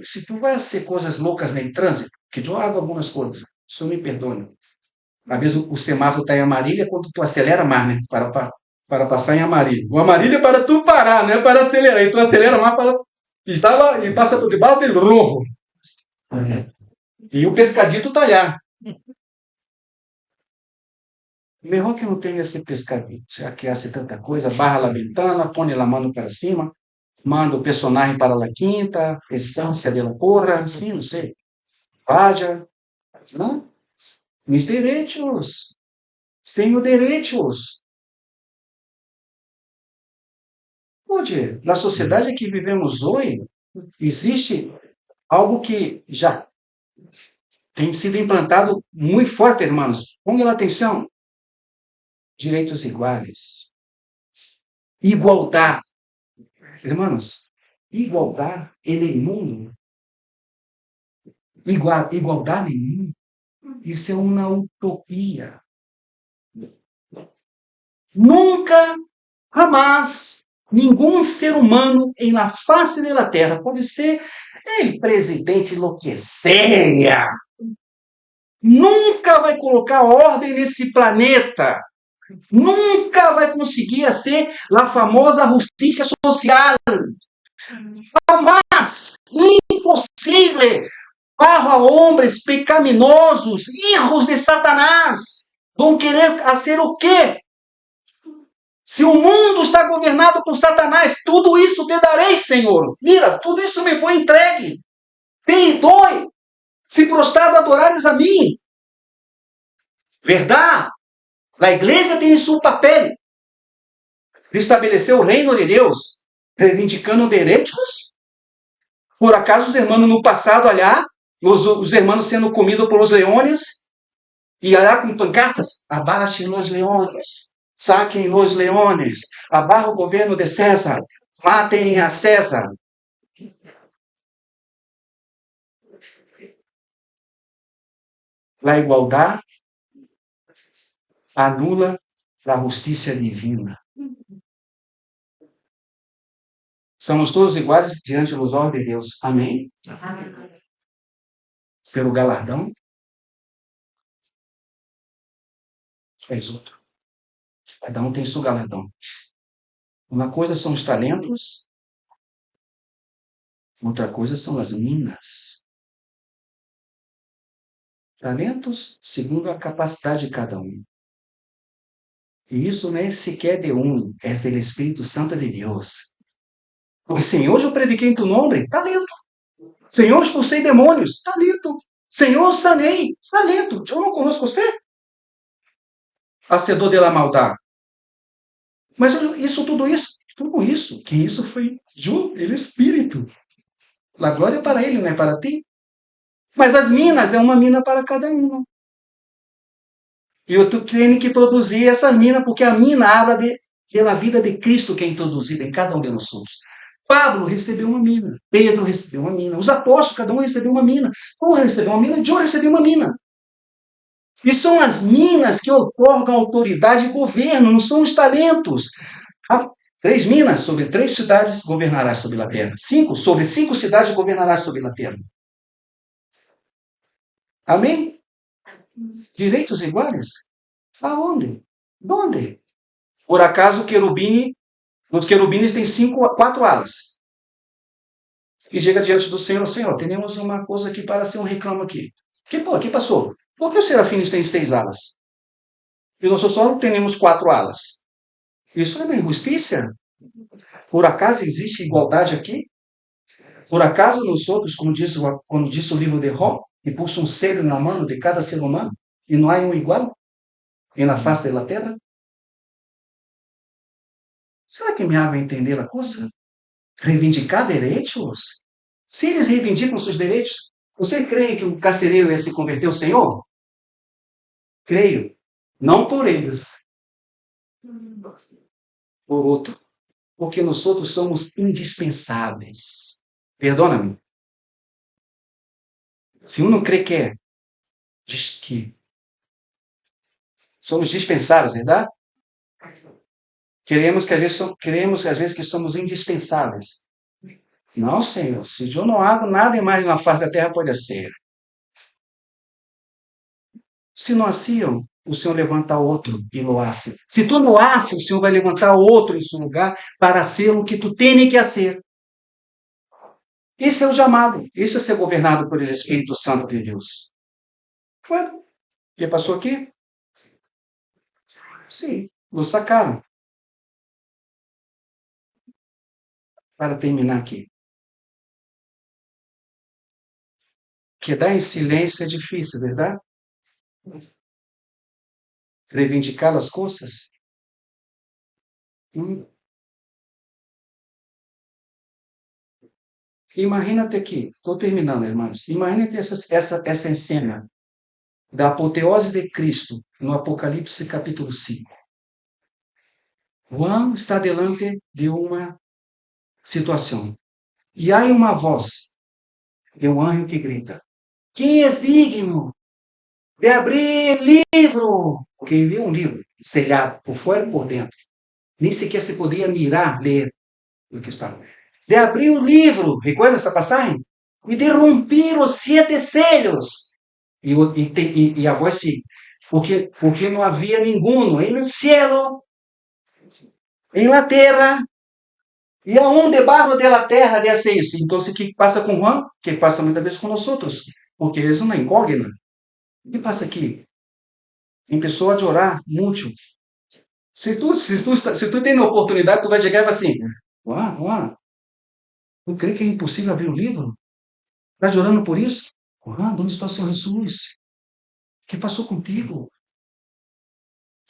se tu vai ser coisas loucas no trânsito, que eu hago algumas coisas, isso me perdoe. Às vezes o semáforo está em amarilha quando tu acelera mais, né? Para passar em amarilho. O amarilho é para tu parar, não é para acelerar. E tu acelera mais para estava e passa por debaixo do rojo. E o pescadito está lá. Melhor que não tenha esse pescadito. Já que hace tanta coisa, barra a ventana, põe a mão para cima, manda o personagem para a quinta, essência dela porra, assim, não sei. Vaja, não? Mis direitos. Tenho direitos. Pode, na sociedade que vivemos hoje, existe algo que já tem sido implantado muito forte, irmãos. Ponham atenção. Direitos iguais. Igualdade. Irmãos, igualdade em mundo. Igualdade em mundo. Isso é uma utopia. Nunca, jamais, nenhum ser humano na face da Terra, pode ser el presidente enlouqueceria, nunca vai colocar ordem nesse planeta. Nunca vai conseguir ser a famosa justiça social. Jamais. Impossível. Para homens pecaminosos, hijos de Satanás, vão querer fazer o quê? Se o mundo está governado por Satanás, tudo isso te darei, Senhor. Mira, tudo isso me foi entregue. Te dói. Se prostrado adorares a mim. Verdade? A igreja tem seu papel de estabelecer o reino de Deus, reivindicando direitos. Por acaso os irmãos no passado, olhar, os irmãos sendo comidos por os leões, e olhar com pancartas, abaixem os leões, saquem os leões, abarra o governo de César, matem a César. A igualdade anula a justiça divina. Somos todos iguais diante dos olhos de Deus. Amém? Pelo galardão, és outro. Cada um tem seu galardão. Uma coisa são os talentos, outra coisa são as minas. Talentos segundo a capacidade de cada um. E isso não é sequer de um, é do Espírito Santo de Deus. O Senhor, eu prediquei em tu nome, talento. Senhor, expulsei demônios, talento. Senhor, sanei, talento. Eu não conosco você? Hacedor de la maldade. Mas tudo isso, que isso foi ele Espírito. A glória é para ele, não é para ti. Mas as minas, é uma mina para cada um. E eu tenho que produzir essas minas, porque a mina habla pela vida de Cristo que é introduzida em cada um de nós outros. Pablo recebeu uma mina, Pedro recebeu uma mina, os apóstolos, cada um recebeu uma mina, Paulo recebeu uma mina, João recebeu uma mina. E são as minas que otorgam autoridade e governo, não são os talentos. 3 minas sobre 3 cidades governarás sobre a terra. 5 sobre 5 cidades governarás sobre a terra. Amém? Direitos iguais? Aonde? Onde? Por acaso os querubins têm 4 alas. E chega diante do Senhor, Senhor, temos uma coisa aqui para ser um reclamo aqui. Que passou? Por que os serafins têm 6 alas? E nós só temos 4 alas. Isso não é injustiça? Por acaso existe igualdade aqui? Por acaso nós outros, como disse o livro de Jó, e puso um selho na mão de cada ser humano, e não há um igual na face da terra? Será que me hago entender a coisa? Reivindicar direitos? Se eles reivindicam seus direitos, você crê que o carcereiro ia se converter ao Senhor? Creio. Não por eles. Por outro. Porque nós outros somos indispensáveis. Perdona-me. Se um não crê que é, diz que somos dispensáveis, verdade? Queremos que às vezes que somos indispensáveis. Não, Senhor, se eu não hago nada mais na face da terra pode ser. Se não haciam, o Senhor levanta outro e loasse. Se tu loasse, o Senhor vai levantar outro em seu lugar para ser o que tu tens que ser. Esse é o chamado. Isso é ser governado pelo Espírito Santo de Deus. Ué, já passou aqui? Sim, nos sacaram. Para terminar aqui. Quedar em silêncio é difícil, verdade? Reivindicar as coisas? Imagina-te aqui, estou terminando, irmãos. Imagina-te essa cena da apoteose de Cristo no Apocalipse capítulo 5. Juan está delante de uma situação. E há uma voz de um anjo que grita: quem é digno de abrir livro? Porque enviou um livro selhado por fora e por dentro. Nem sequer se podia mirar, ler o que estava. De abrir o livro, recuerda essa passagem? E de romper os 7 selhos. E a voz se... Porque não havia ninguno em el cielo, em la terra, e aún debaixo da terra desse isso. Então, o que passa com Juan? O que passa muitas vezes com nós outros? Porque eles não é incógnita. O que passa aqui? Em pessoa de orar muito. Se tu tem a oportunidade, tu vai chegar e vai assim: Juan, eu creio que é impossível abrir o livro. Está chorando por isso? Juan, onde está o Senhor Jesus? O que passou contigo?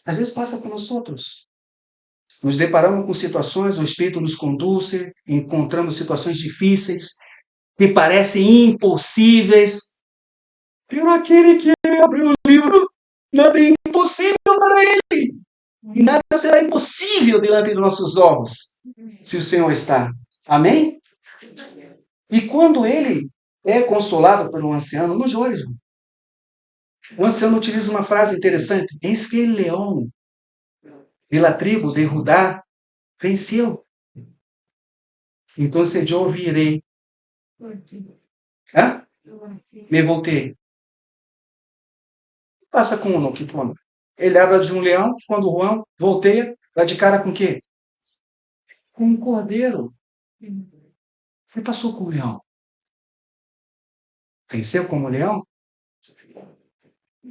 Às vezes passa com nós outros. Nos deparamos com situações, o Espírito nos conduz, encontramos situações difíceis, que parecem impossíveis. Pero aquele que abriu o livro, nada é impossível para ele. E nada será impossível diante dos nossos olhos, se o Senhor está. Amém? E quando ele é consolado por um ancião, não chore. O ancião utiliza uma frase interessante: eis que o leão pela tribo de Judá venceu. Entonces yo viré. ¿Ah? Me voltei. Passa com o que quando ele habla de um leão, quando o Juan volteia, dá de cara com o quê? Com um cordeiro. Ele passou com o leão. Venceu como leão,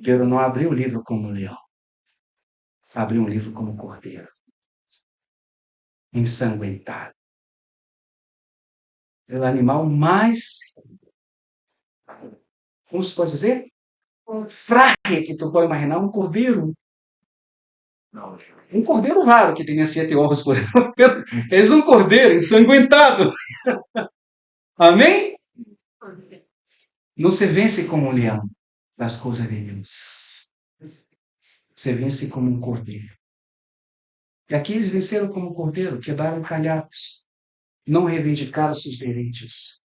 pero não abriu o livro como leão. Abriu um livro como cordeiro. Ensanguentado. É o animal mais, como se pode dizer? Frágil que tu pode imaginar, um cordeiro. Um cordeiro raro que tenha 7 ovos por ano. És um cordeiro ensanguentado. Amém? Não se vence como um leão das coisas de Deus. Se vence como um cordeiro. E aqui eles venceram como cordeiro, quebraram calhados, não reivindicaram seus direitos.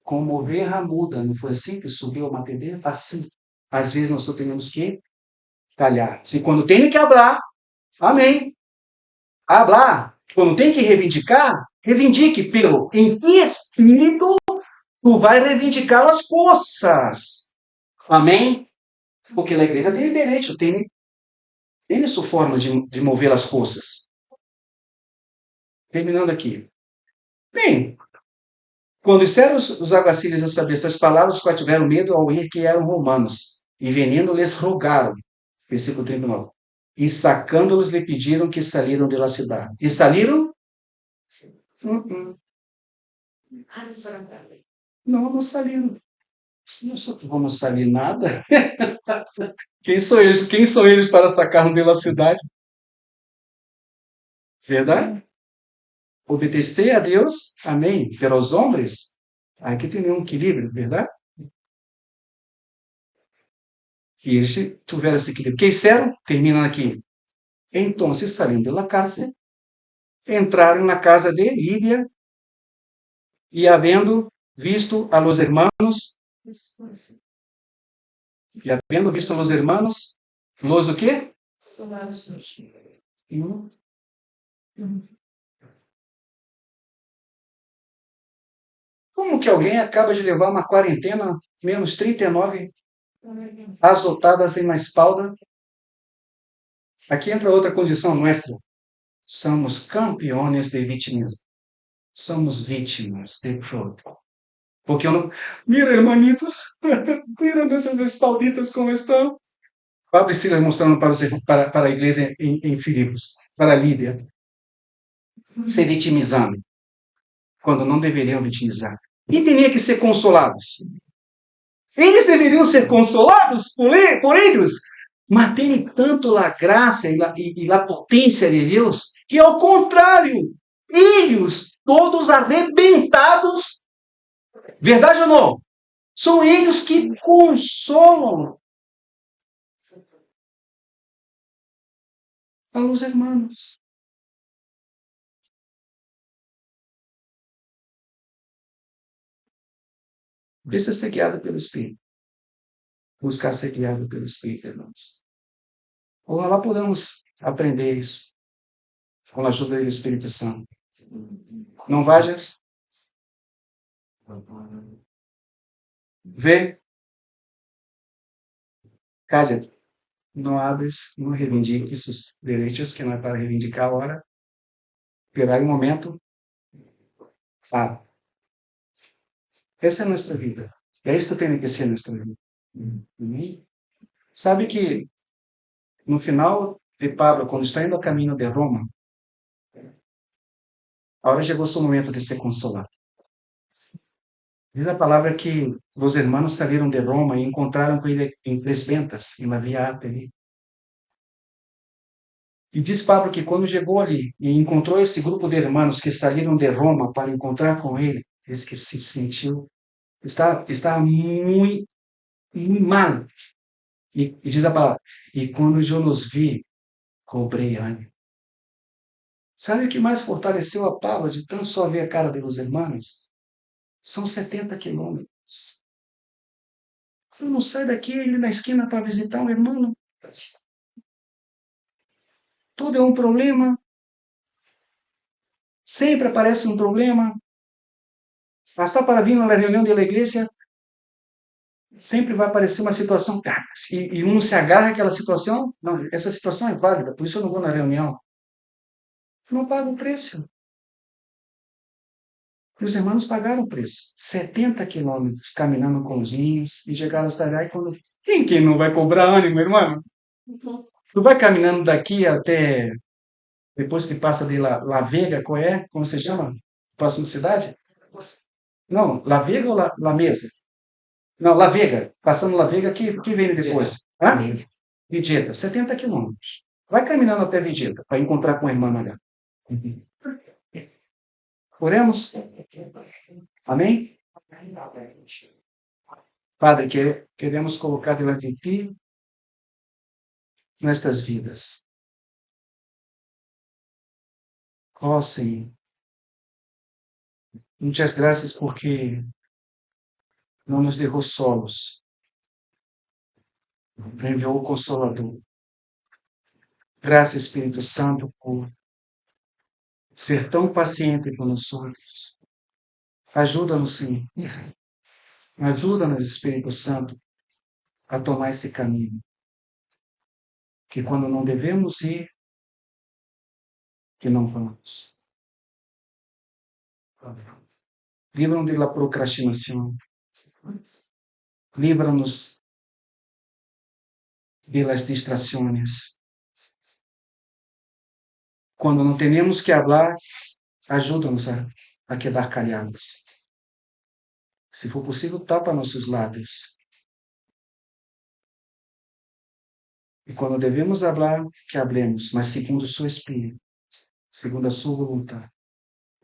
Como ovelha muda, não foi assim que subiu a matedeira? Assim. Às vezes nós só temos que calhar. E quando tem que falar, amém. Hablar. Quando tem que reivindicar, reivindique, pero em que espírito tu vai reivindicar as coisas? Amém? Porque a igreja tem direito, tem sua forma de mover as coisas. Terminando aqui. Bem, quando disseram os aguaciles a saber essas palavras, quais tiveram medo ao ouvir que eram romanos, e venindo lhes rogaram. Versículo 39. E sacando-los lhe pediram que saíram da cidade. E saíram? Não, não saíram. Não vamos sair nada. Quem são eles? Quem são eles para sacar da cidade? Verdade? Obedecer a Deus, amém. Pero aos homens, aqui tem um equilíbrio, verdade? E eles tiveram esse equilíbrio. O que fizeram? Terminando aqui. Então, saíram da cárcel, entraram na casa de Lídia e, havendo visto a los hermanos, los o quê? Como que alguém acaba de levar uma quarentena, menos 39, azotadas em uma espalda? Aqui entra outra condição nossa. Somos campeões de vitimismo. Somos vítimas de fruto. Porque eu não... Mira, hermanitos, mira essas espalditas como estão. Pablo e Silas mostrando para a igreja em Filipos, para Lídia, se vitimizando, quando não deveriam vitimizar. E tinha que ser consolados. Eles deveriam ser consolados por eles, mas tem tanto a graça e a potência de Deus, que ao contrário, eles, todos arrebentados, verdade ou não? São eles que consolam a los hermanos. Precisa ser guiado pelo Espírito. Buscar ser guiado pelo Espírito, irmãos. Ojalá podamos aprender isso com a ajuda do Espírito Santo. Não vajas? Vê. Cádia. Não abres, não reivindiques seus direitos, que não é para reivindicar agora. Esperar um momento. Essa é a nossa vida. É isso que tem que ser a nossa vida. Sabe que no final de Pablo, quando está indo a caminho de Roma, agora chegou seu momento de ser consolado. Diz a palavra que os irmãos saíram de Roma e encontraram com ele em Três Ventas, em la Via Apia. E diz Pablo que quando chegou ali e encontrou esse grupo de irmãos que saíram de Roma para encontrar com ele, diz que se sentiu, estava muito, muito mal. E diz a palavra, e quando eu nos vi, cobrei ânimo. Sabe o que mais fortaleceu a Pablo de tão só ver a cara dos irmãos? São 70 quilômetros. Eu não saio daqui ali na esquina para visitar um irmão. Tudo é um problema. Sempre aparece um problema. Hasta para vir na reunião da igreja, sempre vai aparecer uma situação, e um se agarra àquela situação, não, essa situação é válida, por isso eu não vou na reunião. Não paga o preço. Os irmãos pagaram o preço. 70 quilômetros caminhando com os ninhos e chegaram a Sarai quando. Quem não vai cobrar ânimo, irmão? Tu vai caminhando daqui até. Depois que passa de La Vega, qual é? Como se chama? Próxima cidade? Não, La Vega ou La Mesa? Não, La Vega. Passando La Vega, que vem depois? Hã? Vigeta, 70 quilômetros. Vai caminhando até Vigeta para encontrar com a irmã Maria. Oremos. Amém? Padre, queremos colocar diante de Ti nestas vidas. Ó Senhor, muitas graças porque não nos deixou solos. Enviou o Consolador. Graças, Espírito Santo, por ser tão paciente conosco. Ajuda-nos, Senhor. Ajuda-nos, Espírito Santo, a tomar esse caminho. Que quando não devemos ir, que não vamos. Livra-nos da procrastinação. Livra-nos das distrações. Quando não temos que falar, ajuda-nos a quedar calhados. Se for possível, tapa nossos lábios. E quando devemos falar, que hablemos, mas segundo o seu Espírito, segundo a sua vontade.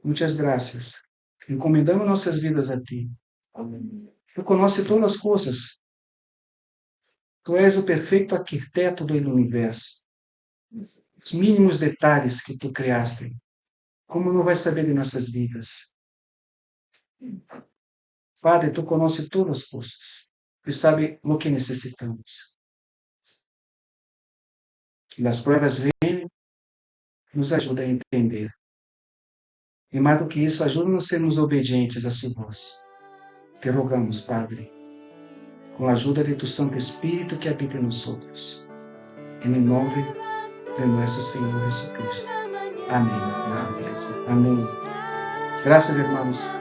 Muitas graças. Encomendamos nossas vidas a Ti. Tu conheces todas as coisas. Tu és o perfeito arquiteto do universo. Os mínimos detalhes que Tu criaste. Como não vai saber de nossas vidas? Padre, Tu conheces todas as coisas. E sabe o que necessitamos. Que as provas venham, nos ajuda a entender. E mais do que isso, ajuda-nos a sermos obedientes a sua voz. Te rogamos, Padre, com a ajuda de Tu Santo Espírito que habita em nós outros. Em nome de nosso Senhor Jesus Cristo. Amém. Amém. Graças, irmãos.